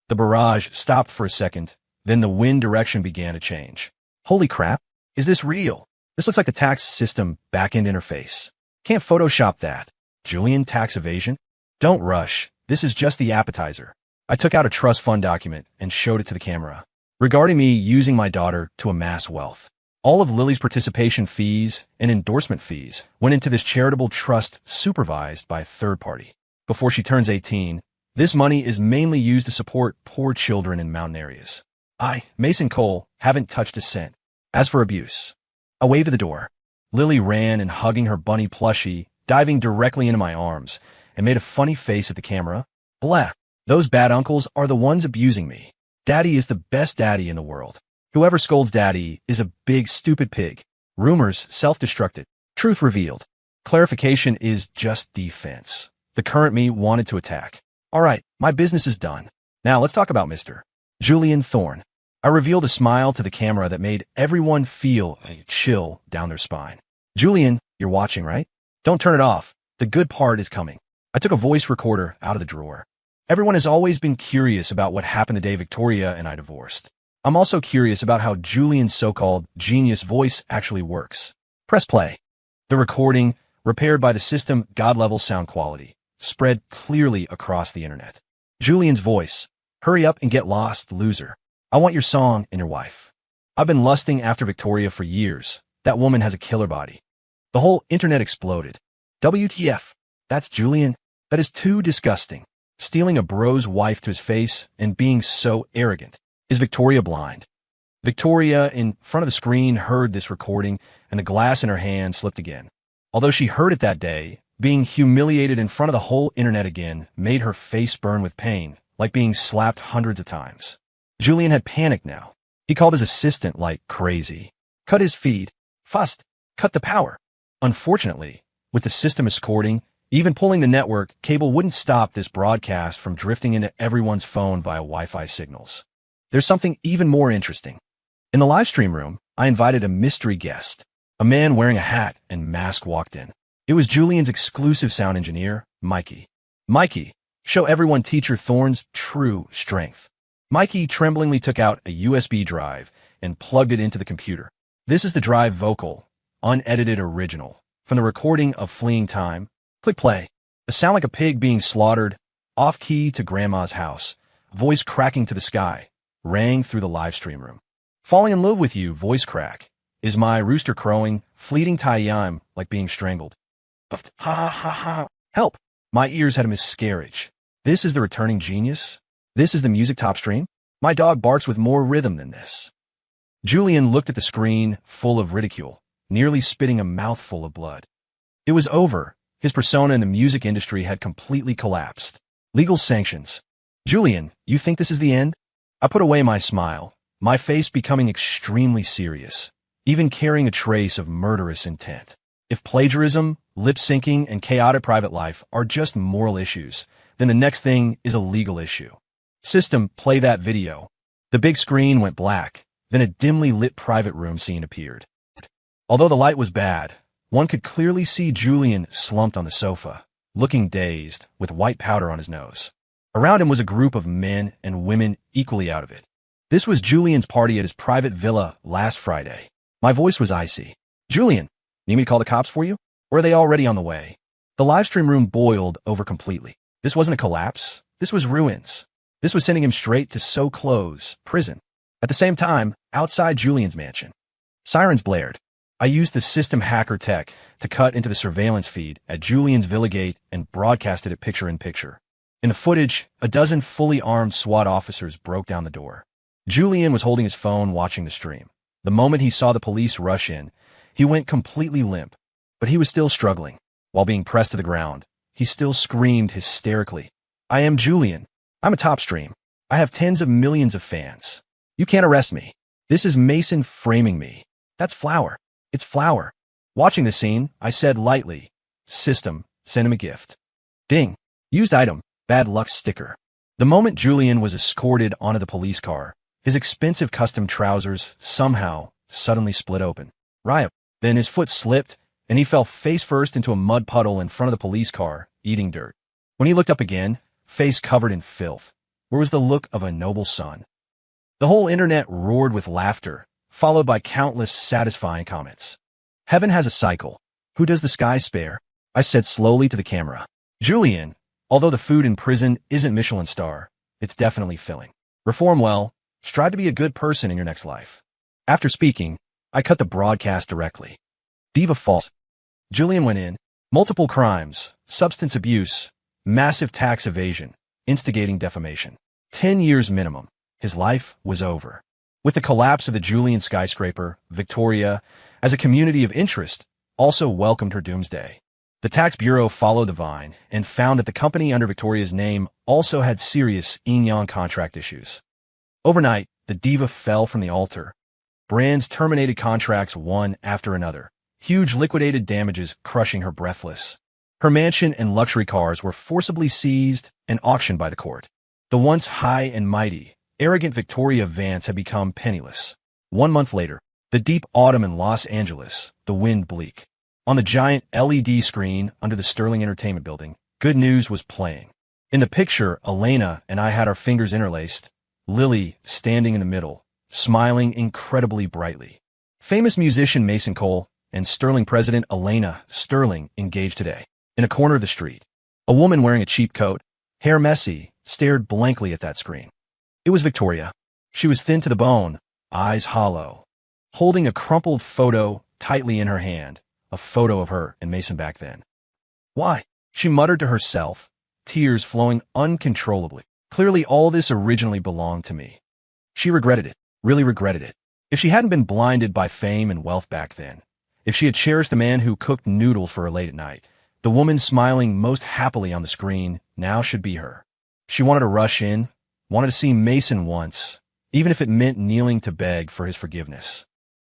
The barrage stopped for a second, then the wind direction began to change. Holy crap, is this real? This looks like the tax system backend interface. Can't Photoshop that. Julian, tax evasion? Don't rush, this is just the appetizer. I took out a trust fund document and showed it to the camera. Regarding me using my daughter to amass wealth. All of Lily's participation fees and endorsement fees went into this charitable trust supervised by a third party. Before she turns 18, this money is mainly used to support poor children in mountain areas. I, Mason Cole, haven't touched a cent. As for abuse, I waved at the door. Lily ran and hugging her bunny plushie, diving directly into my arms, and made a funny face at the camera. Blah, those bad uncles are the ones abusing me. Daddy is the best daddy in the world. Whoever scolds daddy is a big stupid pig. Rumors self-destructed. Truth revealed. Clarification is just defense. The current me wanted to attack. All right, my business is done. Now let's talk about Mr. Julian Thorne. I revealed a smile to the camera that made everyone feel a chill down their spine. Julian, you're watching, right? Don't turn it off. The good part is coming. I took a voice recorder out of the drawer. Everyone has always been curious about what happened the day Victoria and I divorced. I'm also curious about how Julian's so-called genius voice actually works. Press play. The recording, repaired by the system God-level sound quality, spread clearly across the internet. Julian's voice. Hurry up and get lost, loser. I want your song and your wife. I've been lusting after Victoria for years. That woman has a killer body. The whole internet exploded. WTF? That's Julian? That is too disgusting. Stealing a bro's wife to his face and being so arrogant. Is Victoria blind? Victoria, in front of the screen, heard this recording, and the glass in her hand slipped again. Although she heard it that day, being humiliated in front of the whole internet again made her face burn with pain, like being slapped hundreds of times. Julian had panicked now. He called his assistant like crazy. Cut his feed. Fast. Cut the power. Unfortunately, with the system escorting, even pulling the network, cable wouldn't stop this broadcast from drifting into everyone's phone via Wi-Fi signals. There's something even more interesting. In the live stream room, I invited a mystery guest. A man wearing a hat and mask walked in. It was Julian's exclusive sound engineer, Mikey. Mikey, show everyone Teacher Thorne's true strength. Mikey tremblingly took out a USB drive and plugged it into the computer. This is the drive vocal, unedited original, from the recording of Fleeing Time. Click play. A sound like a pig being slaughtered, off-key to Grandma's house, voice cracking to the sky, rang through the live stream room. Falling in love with you, voice crack. Is my rooster crowing, fleeting time like being strangled. Ha ha ha ha. Help! My ears had a miscarriage. This is the returning genius? This is the music top stream? My dog barks with more rhythm than this. Julian looked at the screen, full of ridicule, nearly spitting a mouthful of blood. It was over. His persona in the music industry had completely collapsed. Legal sanctions. Julian, you think this is the end? I put away my smile, my face becoming extremely serious, even carrying a trace of murderous intent. If plagiarism, lip-syncing, and chaotic private life are just moral issues, then the next thing is a legal issue. System, play that video. The big screen went black, then a dimly lit private room scene appeared. Although the light was bad, one could clearly see Julian slumped on the sofa, looking dazed, with white powder on his nose. Around him was a group of men and women equally out of it. This was Julian's party at his private villa last Friday. My voice was icy. Julian, need me to call the cops for you? Or are they already on the way? The livestream room boiled over completely. This wasn't a collapse. This was ruins. This was sending him straight to so close, prison. At the same time, outside Julian's mansion, sirens blared. I used the system hacker tech to cut into the surveillance feed at Julian's villa gate and broadcasted it picture-in-picture. In the footage, a dozen fully armed SWAT officers broke down the door. Julian was holding his phone watching the stream. The moment he saw the police rush in, he went completely limp, but he was still struggling. While being pressed to the ground, he still screamed hysterically, I am Julian. I'm a top stream. I have tens of millions of fans. You can't arrest me. This is Mason framing me. That's Flower. It's Flower. Watching the scene, I said lightly, System, send him a gift. Ding. Used item, bad luck sticker. The moment Julian was escorted onto the police car, his expensive custom trousers somehow suddenly split open. Riot. Then his foot slipped, and he fell face first into a mud puddle in front of the police car, eating dirt. When he looked up again, face covered in filth, where was the look of a noble son? The whole internet roared with laughter, followed by countless satisfying comments. Heaven has a cycle. Who does the sky spare? I said slowly to the camera. Julian, although the food in prison isn't Michelin star, it's definitely filling. Reform well. Strive to be a good person in your next life. After speaking, I cut the broadcast directly. Diva false. Julian went in. Multiple crimes, substance abuse, massive tax evasion, instigating defamation. 10 years minimum. His life was over. With the collapse of the Julian skyscraper, Victoria, as a community of interest, also welcomed her doomsday. The tax bureau followed the vine and found that the company under Victoria's name also had serious yin-yang contract issues. Overnight, the diva fell from the altar. Brands terminated contracts one after another, huge liquidated damages crushing her breathless. Her mansion and luxury cars were forcibly seized and auctioned by the court. The once high and mighty, arrogant Victoria Vance had become penniless. 1 month later, the deep autumn in Los Angeles, the wind bleak. On the giant LED screen under the Sterling Entertainment Building, good news was playing. In the picture, Elena and I had our fingers interlaced, Lily standing in the middle, smiling incredibly brightly. Famous musician Mason Cole and Sterling president Elena Sterling engaged today. In a corner of the street, a woman wearing a cheap coat, hair messy, stared blankly at that screen. It was Victoria. She was thin to the bone, eyes hollow, holding a crumpled photo tightly in her hand, a photo of her and Mason back then. Why? She muttered to herself, tears flowing uncontrollably. Clearly all this originally belonged to me. She regretted it, really regretted it. If she hadn't been blinded by fame and wealth back then, if she had cherished the man who cooked noodles for her late at night, the woman smiling most happily on the screen now should be her. She wanted to rush in, wanted to see Mason once, even if it meant kneeling to beg for his forgiveness.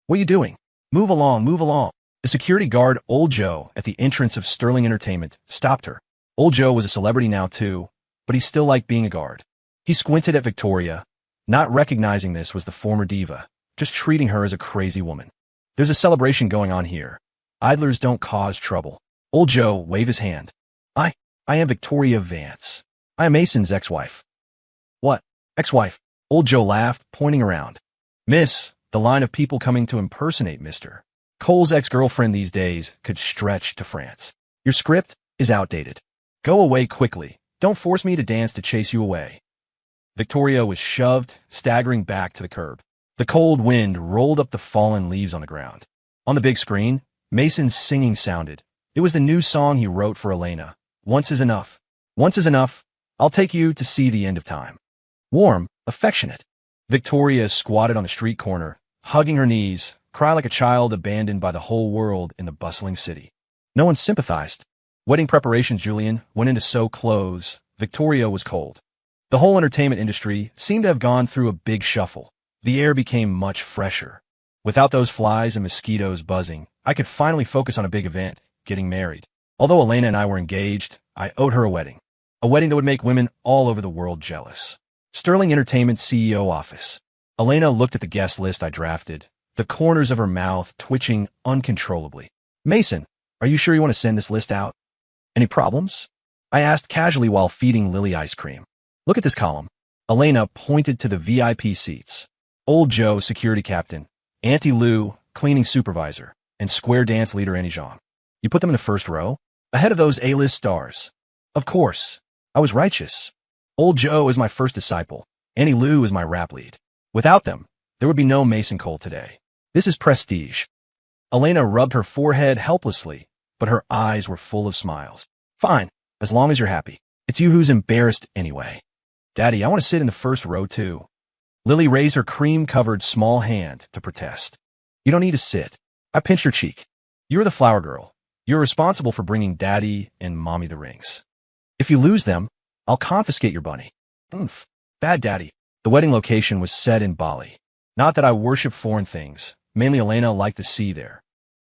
What are you doing? Move along, move along. The security guard, Old Joe, at the entrance of Sterling Entertainment, stopped her. Old Joe was a celebrity now too, but he still liked being a guard. He squinted at Victoria, not recognizing this was the former diva, just treating her as a crazy woman. There's a celebration going on here. Idlers don't cause trouble. Old Joe waved his hand. I am Victoria Vance. I am Mason's ex-wife. What? Ex-wife? Old Joe laughed, pointing around. Miss, the line of people coming to impersonate Mr. Cole's ex-girlfriend these days could stretch to France. Your script is outdated. Go away quickly. Don't force me to dance to chase you away. Victoria was shoved, staggering back to the curb. The cold wind rolled up the fallen leaves on the ground. On the big screen, Mason's singing sounded. It was the new song he wrote for Elena. Once is enough. Once is enough. I'll take you to see the end of time. Warm, affectionate. Victoria squatted on the street corner, hugging her knees, cry like a child abandoned by the whole world in the bustling city. No one sympathized. Wedding preparations, Julian, went into sew clothes. Victoria was cold. The whole entertainment industry seemed to have gone through a big shuffle. The air became much fresher. Without those flies and mosquitoes buzzing, I could finally focus on a big event, getting married. Although Elena and I were engaged, I owed her a wedding. A wedding that would make women all over the world jealous. Sterling Entertainment CEO office. Elena looked at the guest list I drafted, the corners of her mouth twitching uncontrollably. Mason, are you sure you want to send this list out? Any problems? I asked casually while feeding Lily ice cream. Look at this column. Elena pointed to the VIP seats. Old Joe, security captain. Auntie Lou, cleaning supervisor. And square dance leader Annie Jean. You put them in the first row? Ahead of those A-list stars. Of course. I was righteous. Old Joe is my first disciple. Annie Lou is my rap lead. Without them, there would be no Mason Cole today. This is prestige. Elena rubbed her forehead helplessly, but her eyes were full of smiles. Fine, as long as you're happy. It's you who's embarrassed anyway. Daddy, I want to sit in the first row too. Lily raised her cream-covered small hand to protest. You don't need to sit. I pinched her cheek. You're the flower girl. You're responsible for bringing Daddy and Mommy the rings. If you lose them, I'll confiscate your bunny. Oomph. Bad Daddy. The wedding location was set in Bali. Not that I worship foreign things. Mainly Elena liked the sea there.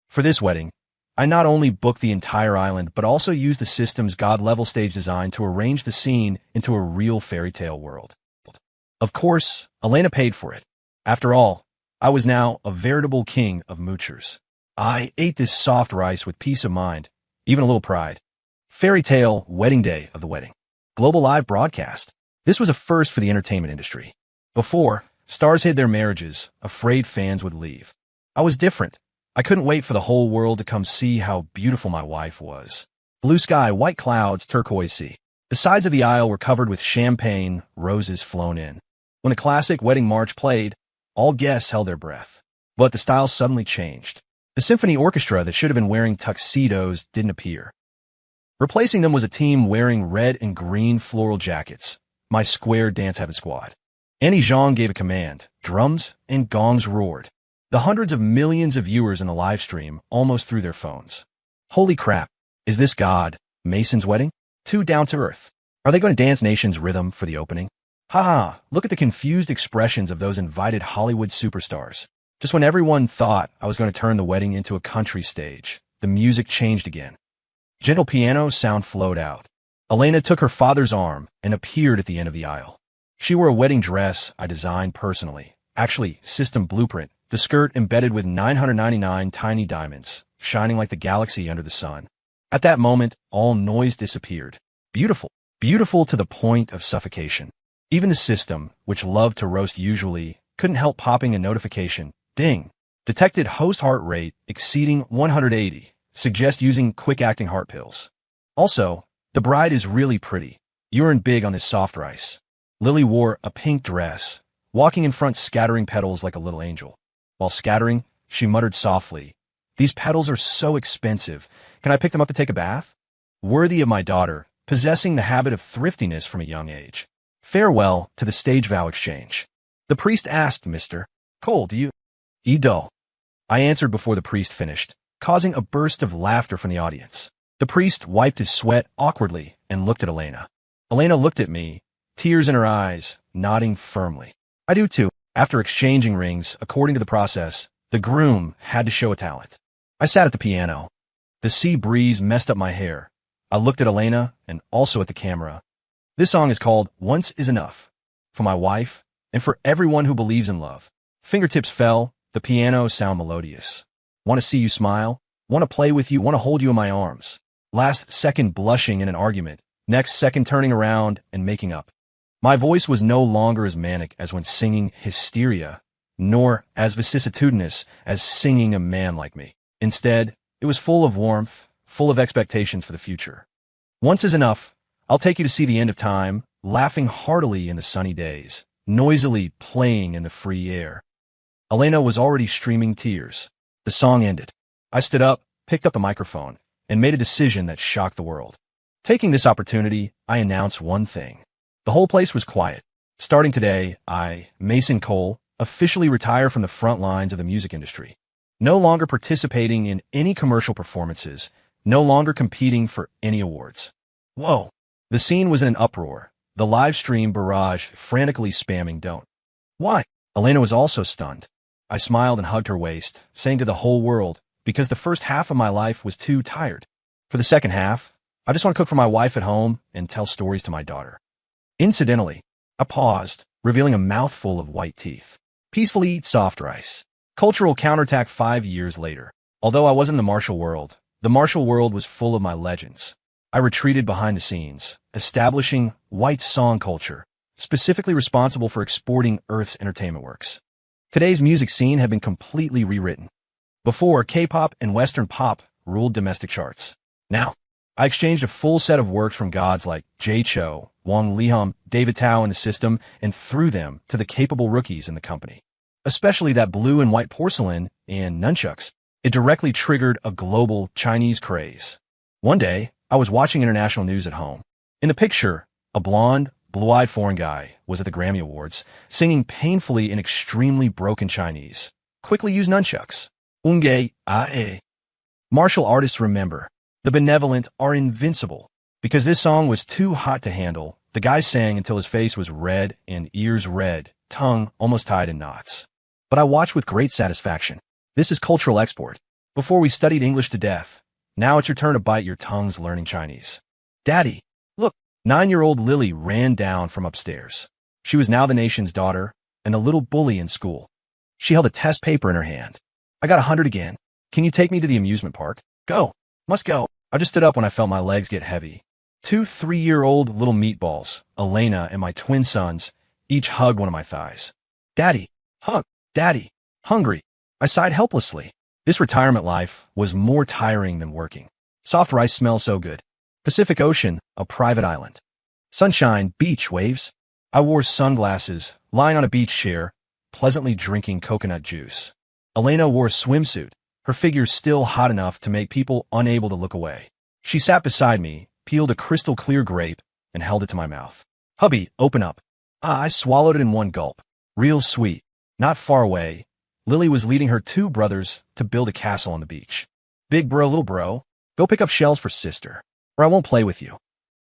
For this wedding, I not only booked the entire island, but also used the system's God-level stage design to arrange the scene into a real fairy tale world. Of course, Elena paid for it. After all, I was now a veritable king of moochers. I ate this soft rice with peace of mind, even a little pride. Fairy tale wedding day of the wedding. Global live broadcast. This was a first for the entertainment industry. Before, stars hid their marriages, afraid fans would leave. I was different. I couldn't wait for the whole world to come see how beautiful my wife was. Blue sky, white clouds, turquoise sea. The sides of the aisle were covered with champagne, roses flown in. When the classic wedding march played, all guests held their breath. But the style suddenly changed. The symphony orchestra that should have been wearing tuxedos didn't appear. Replacing them was a team wearing red and green floral jackets, my square dance heaven squad. Annie Jean gave a command. Drums and gongs roared. The hundreds of millions of viewers in the live stream almost threw their phones. Holy crap, is this God, Mason's wedding? Too down to earth. Are they going to dance Nation's rhythm for the opening? Haha, look at the confused expressions of those invited Hollywood superstars. Just when everyone thought I was going to turn the wedding into a country stage, the music changed again. Gentle piano sound flowed out. Elena took her father's arm and appeared at the end of the aisle. She wore a wedding dress I designed personally. Actually, system blueprint. The skirt embedded with 999 tiny diamonds, shining like the galaxy under the sun. At that moment, all noise disappeared. Beautiful. Beautiful to the point of suffocation. Even the system, which loved to roast usually, couldn't help popping a notification. Ding. Detected host heart rate exceeding 180. Suggest using quick-acting heart pills. Also, the bride is really pretty. You earned big on this soft rice. Lily wore a pink dress, walking in front scattering petals like a little angel. While scattering, she muttered softly, "These petals are so expensive. Can I pick them up to take a bath?" Worthy of my daughter, possessing the habit of thriftiness from a young age. Farewell to the stage vow exchange. The priest asked, "Mr. Cole, do you Edo?" I answered before the priest finished, causing a burst of laughter from the audience. The priest wiped his sweat awkwardly and looked at Elena. Elena looked at me, tears in her eyes, nodding firmly. I do too. After exchanging rings, according to the process, the groom had to show a talent. I sat at the piano. The sea breeze messed up my hair. I looked at Elena and also at the camera. This song is called Once Is Enough, for my wife and for everyone who believes in love. Fingertips fell, the piano sound melodious. Want to see you smile? Want to play with you? Want to hold you in my arms? Last second blushing in an argument, next second turning around and making up. My voice was no longer as manic as when singing Hysteria, nor as vicissitudinous as singing a man like me. Instead, it was full of warmth, full of expectations for the future. Once is enough. I'll take you to see the end of time, laughing heartily in the sunny days, noisily playing in the free air. Elena was already streaming tears. The song ended. I stood up, picked up the microphone, and made a decision that shocked the world. Taking this opportunity, I announced one thing. The whole place was quiet. Starting today, I, Mason Cole, officially retire from the front lines of the music industry. No longer participating in any commercial performances, no longer competing for any awards. Whoa! The scene was in an uproar. The live stream barrage frantically spamming don't. Why? Elena was also stunned. I smiled and hugged her waist, saying to the whole world, because the first half of my life was too tired. For the second half, I just want to cook for my wife at home and tell stories to my daughter. Incidentally, I paused, revealing a mouthful of white teeth. Peacefully eat soft rice. Cultural counterattack 5 years later. Although I wasn't in the martial world was full of my legends. I retreated behind the scenes, establishing white song culture, specifically responsible for exporting Earth's entertainment works. Today's music scene had been completely rewritten. Before, K-pop and Western pop ruled domestic charts. Now, I exchanged a full set of works from gods like Jay Cho, Wang Lihum, David Tao in the system, and threw them to the capable rookies in the company. Especially that blue and white porcelain and nunchucks. It directly triggered a global Chinese craze. One day, I was watching international news at home. In the picture, a blonde, blue-eyed foreign guy was at the Grammy Awards, singing painfully in extremely broken Chinese. Quickly use nunchucks. Unge ae. Martial artists remember, the benevolent are invincible. Because this song was too hot to handle, the guy sang until his face was red and ears red, tongue almost tied in knots. But I watched with great satisfaction. This is cultural export. Before we studied English to death, now it's your turn to bite your tongues learning Chinese. Daddy, look, 9-year-old Lily ran down from upstairs. She was now the nation's daughter and a little bully in school. She held a test paper in her hand. I got 100 again. Can you take me to the amusement park? Go. Must go. I just stood up when I felt my legs get heavy. 2 3-year-old little meatballs, Elena and my twin sons, each hugged one of my thighs. Daddy, hug, Daddy, hungry. I sighed helplessly. This retirement life was more tiring than working. Soft rice smells so good. Pacific Ocean, a private island. Sunshine, beach waves. I wore sunglasses, lying on a beach chair, pleasantly drinking coconut juice. Elena wore a swimsuit, her figure still hot enough to make people unable to look away. She sat beside me, peeled a crystal-clear grape, and held it to my mouth. Hubby, open up. I swallowed it in one gulp. Real sweet. Not far away, Lily was leading her 2 brothers to build a castle on the beach. Big bro, little bro, go pick up shells for sister, or I won't play with you.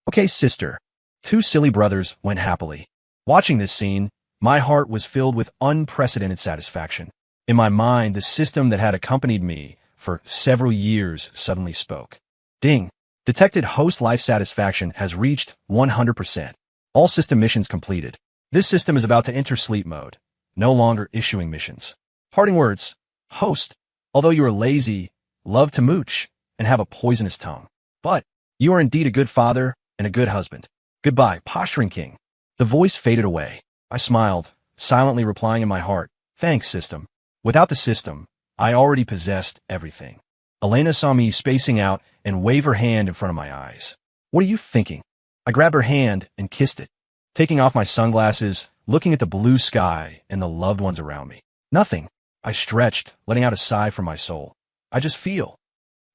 Okay, sister. 2 silly brothers went happily. Watching this scene, my heart was filled with unprecedented satisfaction. In my mind, the system that had accompanied me for several years suddenly spoke. Ding. Detected host life satisfaction has reached 100%. All system missions completed. This system is about to enter sleep mode, no longer issuing missions. Parting words. Host, although you are lazy, love to mooch, and have a poisonous tongue. But you are indeed a good father and a good husband. Goodbye, posturing king. The voice faded away. I smiled, silently replying in my heart, thanks, system. Without the system, I already possessed everything. Elena saw me spacing out and waved her hand in front of my eyes. What are you thinking? I grabbed her hand and kissed it, taking off my sunglasses, looking at the blue sky and the loved ones around me. Nothing. I stretched, letting out a sigh from my soul. I just feel.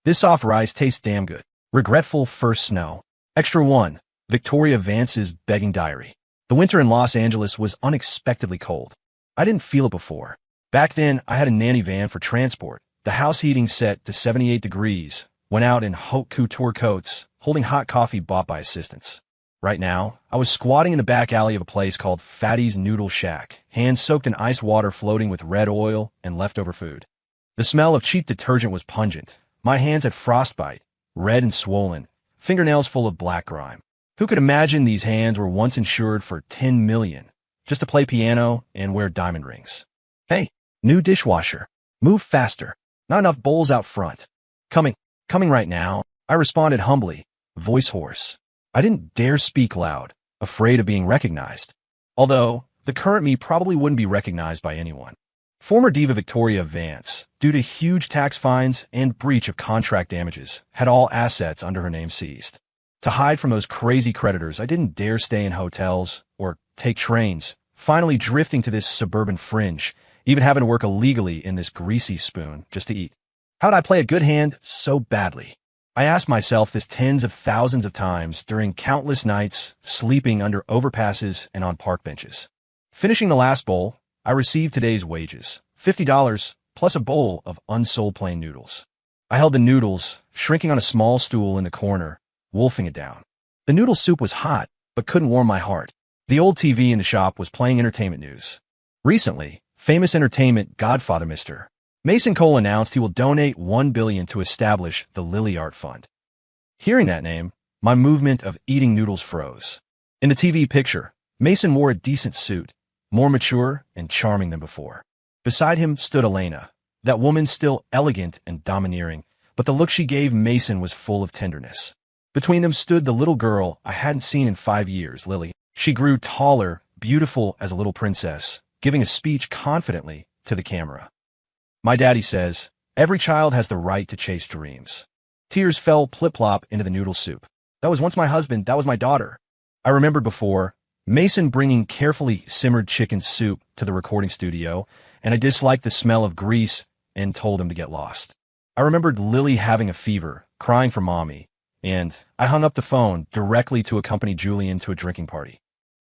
This soft rice tastes damn good. Regretful first snow. Extra 1. Victoria Vance's begging diary. The winter in Los Angeles was unexpectedly cold. I didn't feel it before. Back then, I had a nanny van for transport. The house heating set to 78 degrees. Went out in haute couture coats, holding hot coffee bought by assistants. Right now, I was squatting in the back alley of a place called Fatty's Noodle Shack, hands soaked in ice water floating with red oil and leftover food. The smell of cheap detergent was pungent. My hands had frostbite, red and swollen, fingernails full of black grime. Who could imagine these hands were once insured for $10 million, just to play piano and wear diamond rings? Hey, new dishwasher. Move faster. Not enough bowls out front. Coming. Coming right now. I responded humbly, voice hoarse. I didn't dare speak loud, afraid of being recognized. Although, the current me probably wouldn't be recognized by anyone. Former diva Victoria Vance, due to huge tax fines and breach of contract damages, had all assets under her name seized. To hide from those crazy creditors, I didn't dare stay in hotels or take trains, finally drifting to this suburban fringe, even having to work illegally in this greasy spoon just to eat. How'd I play a good hand so badly? I asked myself this tens of thousands of times during countless nights, sleeping under overpasses and on park benches. Finishing the last bowl, I received today's wages, $50 plus a bowl of unsold plain noodles. I held the noodles, shrinking on a small stool in the corner, wolfing it down. The noodle soup was hot, but couldn't warm my heart. The old TV in the shop was playing entertainment news. Recently, famous entertainment godfather Mr. Mason Cole announced he will donate $1 billion to establish the Lily Art Fund. Hearing that name, my movement of eating noodles froze. In the TV picture, Mason wore a decent suit, more mature and charming than before. Beside him stood Elena, that woman still elegant and domineering, but the look she gave Mason was full of tenderness. Between them stood the little girl I hadn't seen in 5 years, Lily. She grew taller, beautiful as a little princess, giving a speech confidently to the camera. My daddy says, every child has the right to chase dreams. Tears fell plip-plop into the noodle soup. That was once my husband, that was my daughter. I remembered before, Mason bringing carefully simmered chicken soup to the recording studio, and I disliked the smell of grease and told him to get lost. I remembered Lily having a fever, crying for mommy, and I hung up the phone directly to accompany Julian to a drinking party.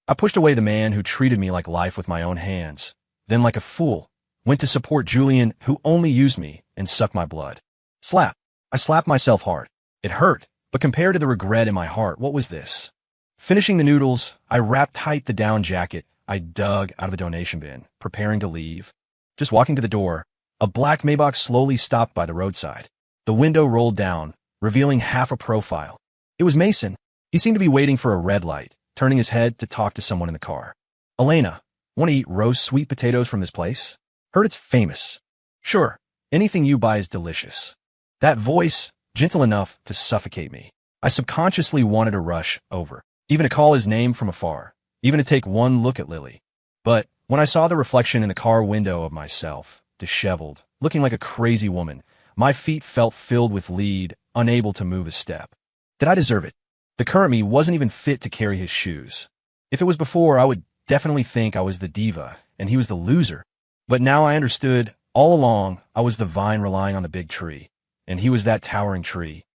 I pushed away the man who treated me like life with my own hands, then like a fool, went to support Julian who only used me and sucked my blood. Slap. I slapped myself hard. It hurt, but compared to the regret in my heart, what was this? Finishing the noodles, I wrapped tight the down jacket I dug out of a donation bin, preparing to leave. Just walking to the door, a black Maybach slowly stopped by the roadside. The window rolled down, revealing half a profile. It was Mason. He seemed to be waiting for a red light, turning his head to talk to someone in the car. Elena, want to eat roast sweet potatoes from this place? Heard it's famous. Sure, anything you buy is delicious. That voice, gentle enough to suffocate me. I subconsciously wanted to rush over, even to call his name from afar, even to take one look at Lily. But when I saw the reflection in the car window of myself, disheveled, looking like a crazy woman, my feet felt filled with lead, unable to move a step. Did I deserve it? The current me wasn't even fit to carry his shoes. If it was before, I would definitely think I was the diva, and he was the loser. But now I understood, all along, I was the vine relying on the big tree, and he was that towering tree.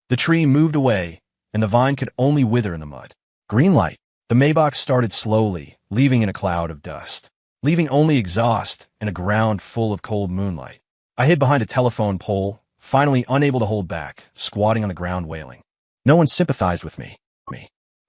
The tree moved away, and the vine could only wither in the mud. Green light. The Maybach started slowly, leaving in a cloud of dust, leaving only exhaust and a ground full of cold moonlight. I hid behind a telephone pole, finally unable to hold back, squatting on the ground wailing. No one sympathized with me.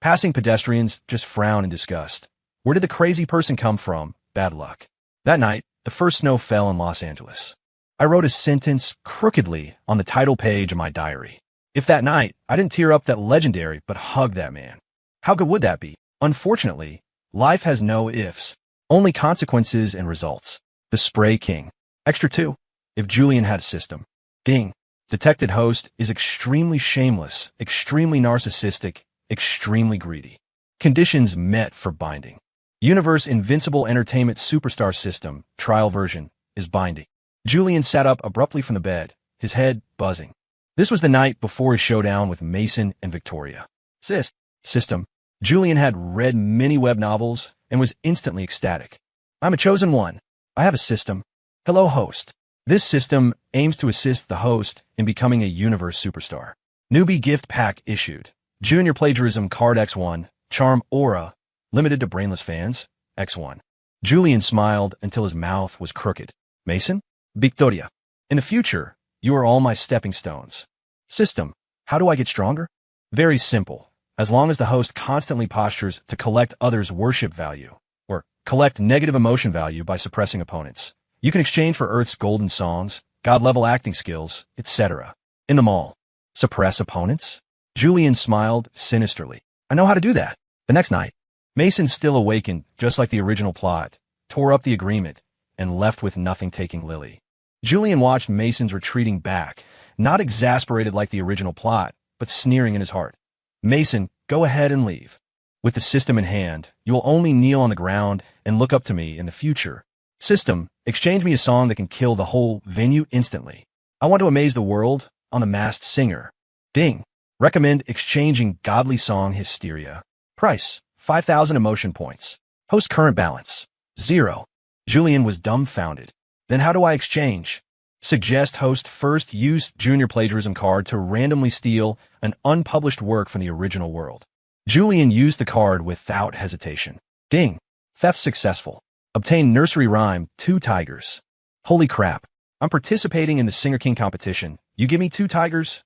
Passing pedestrians just frowned in disgust. Where did the crazy person come from? Bad luck. That night, the first snow fell in Los Angeles. I wrote a sentence crookedly on the title page of my diary. If that night, I didn't tear up that legendary but hug that man. How good would that be? Unfortunately, life has no ifs, only consequences and results. The Spray King. Extra 2. If Julian had a system. Ding. Detected host is extremely shameless, extremely narcissistic, extremely greedy. Conditions met for binding. Universe Invincible Entertainment Superstar System, trial version, is binding. Julian sat up abruptly from the bed, his head buzzing. This was the night before his showdown with Mason and Victoria. System. Julian had read many web novels and was instantly ecstatic. I'm a chosen one. I have a system. Hello, host. This system aims to assist the host in becoming a universe superstar. Newbie gift pack issued. Junior plagiarism card X1, charm aura, limited to brainless fans, X1. Julian smiled until his mouth was crooked. Mason? Victoria. In the future, you are all my stepping stones. System. How do I get stronger? Very simple. As long as the host constantly postures to collect others' worship value, or collect negative emotion value by suppressing opponents, you can exchange for Earth's golden songs, God-level acting skills, etc. In the mall. Suppress opponents? Julian smiled sinisterly. I know how to do that. The next night, Mason still awakened, just like the original plot, tore up the agreement, and left with nothing taking Lily. Julian watched Mason's retreating back, not exasperated like the original plot, but sneering in his heart. Mason, go ahead and leave. With the system in hand, you will only kneel on the ground and look up to me in the future. System, exchange me a song that can kill the whole venue instantly. I want to amaze the world on The Masked Singer. Ding. Recommend exchanging godly song Hysteria. Price, 5,000 emotion points. Host current balance, 0. Julian was dumbfounded. Then how do I exchange? Suggest host first use junior plagiarism card to randomly steal an unpublished work from the original world. Julian used the card without hesitation. Ding. Theft successful. Obtain nursery rhyme, 2 tigers. Holy crap. I'm participating in the Singer King competition. You give me 2 tigers?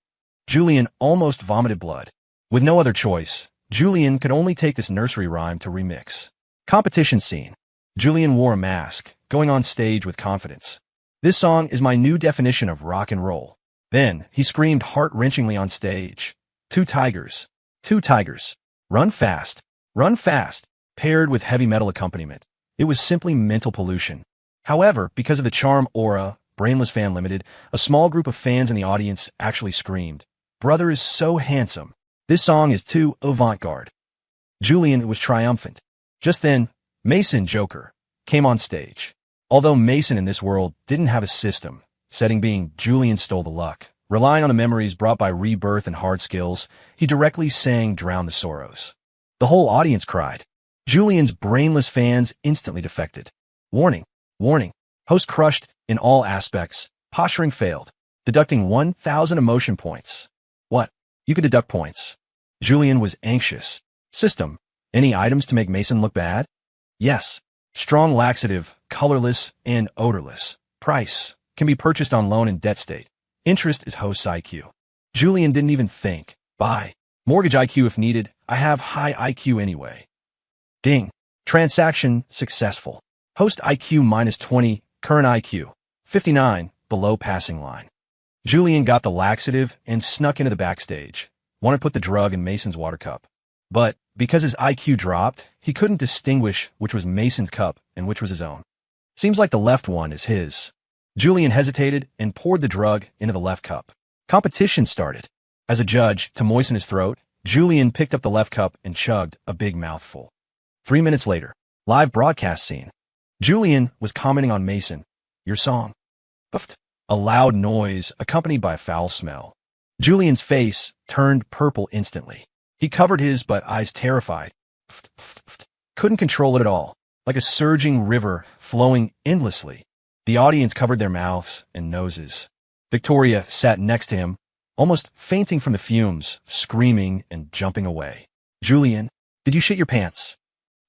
Julian almost vomited blood. With no other choice, Julian could only take this nursery rhyme to remix. Competition scene. Julian wore a mask, going on stage with confidence. This song is my new definition of rock and roll. Then, he screamed heart-wrenchingly on stage. 2 tigers. 2 tigers. Run fast. Run fast. Paired with heavy metal accompaniment. It was simply mental pollution. However, because of the charm aura, Brainless Fan Limited, a small group of fans in the audience actually screamed, "Brother is so handsome. This song is too avant-garde." Julian was triumphant. Just then, Mason Joker came on stage. Although Mason in this world didn't have a system, setting being Julian stole the luck. Relying on the memories brought by rebirth and hard skills, he directly sang Drown the Sorrows. The whole audience cried. Julian's brainless fans instantly defected. Warning, warning. Host crushed in all aspects. Posturing failed. Deducting 1,000 emotion points. What? You could deduct points. Julian was anxious. System. Any items to make Mason look bad? Yes. Strong laxative, colorless, and odorless. Price. Can be purchased on loan in debt state. Interest is host's IQ. Julian didn't even think. Buy. Mortgage IQ if needed. I have high IQ anyway. Ding. Transaction successful. Host IQ minus 20, current IQ 59, below passing line. Julian got the laxative and snuck into the backstage. Wanted to put the drug in Mason's water cup. But because his IQ dropped, he couldn't distinguish which was Mason's cup and which was his own. Seems like the left one is his. Julian hesitated and poured the drug into the left cup. Competition started. As a judge, to moisten his throat, Julian picked up the left cup and chugged a big mouthful. 3 minutes later, live broadcast scene. Julian was commenting on Mason. Your song. Puffed. A loud noise accompanied by a foul smell. Julian's face turned purple instantly. He covered his eyes terrified. Couldn't control it at all, like a surging river flowing endlessly. The audience covered their mouths and noses. Victoria sat next to him, almost fainting from the fumes, screaming and jumping away. Julian, did you shit your pants?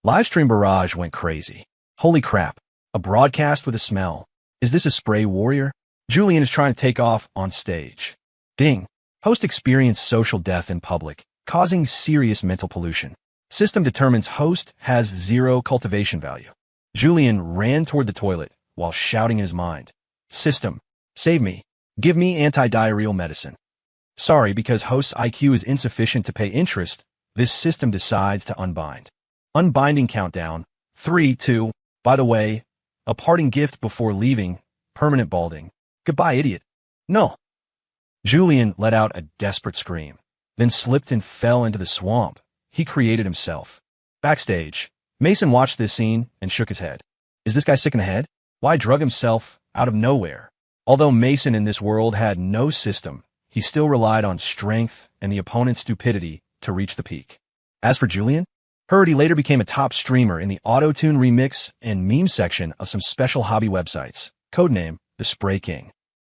Livestream barrage went crazy. Holy crap, a broadcast with a smell. Is this a spray warrior? Julian is trying to take off on stage. Ding. Host experienced social death in public, causing serious mental pollution. System determines host has 0 cultivation value. Julian ran toward the toilet while shouting in his mind. System, save me. Give me anti-diarrheal medicine. Sorry, because host's IQ is insufficient to pay interest, this system decides to unbind. Unbinding countdown. 3, 2. By the way, a parting gift before leaving. Permanent balding. Goodbye, idiot. No. Julian let out a desperate scream, then slipped and fell into the swamp he created himself. Backstage, Mason watched this scene and shook his head. Is this guy sick in the head? Why drug himself out of nowhere? Although Mason in this world had no system, he still relied on strength and the opponent's stupidity to reach the peak. As for Julian, heard he later became a top streamer in the auto-tune remix and meme section of some special hobby websites. Codename, the Spray King.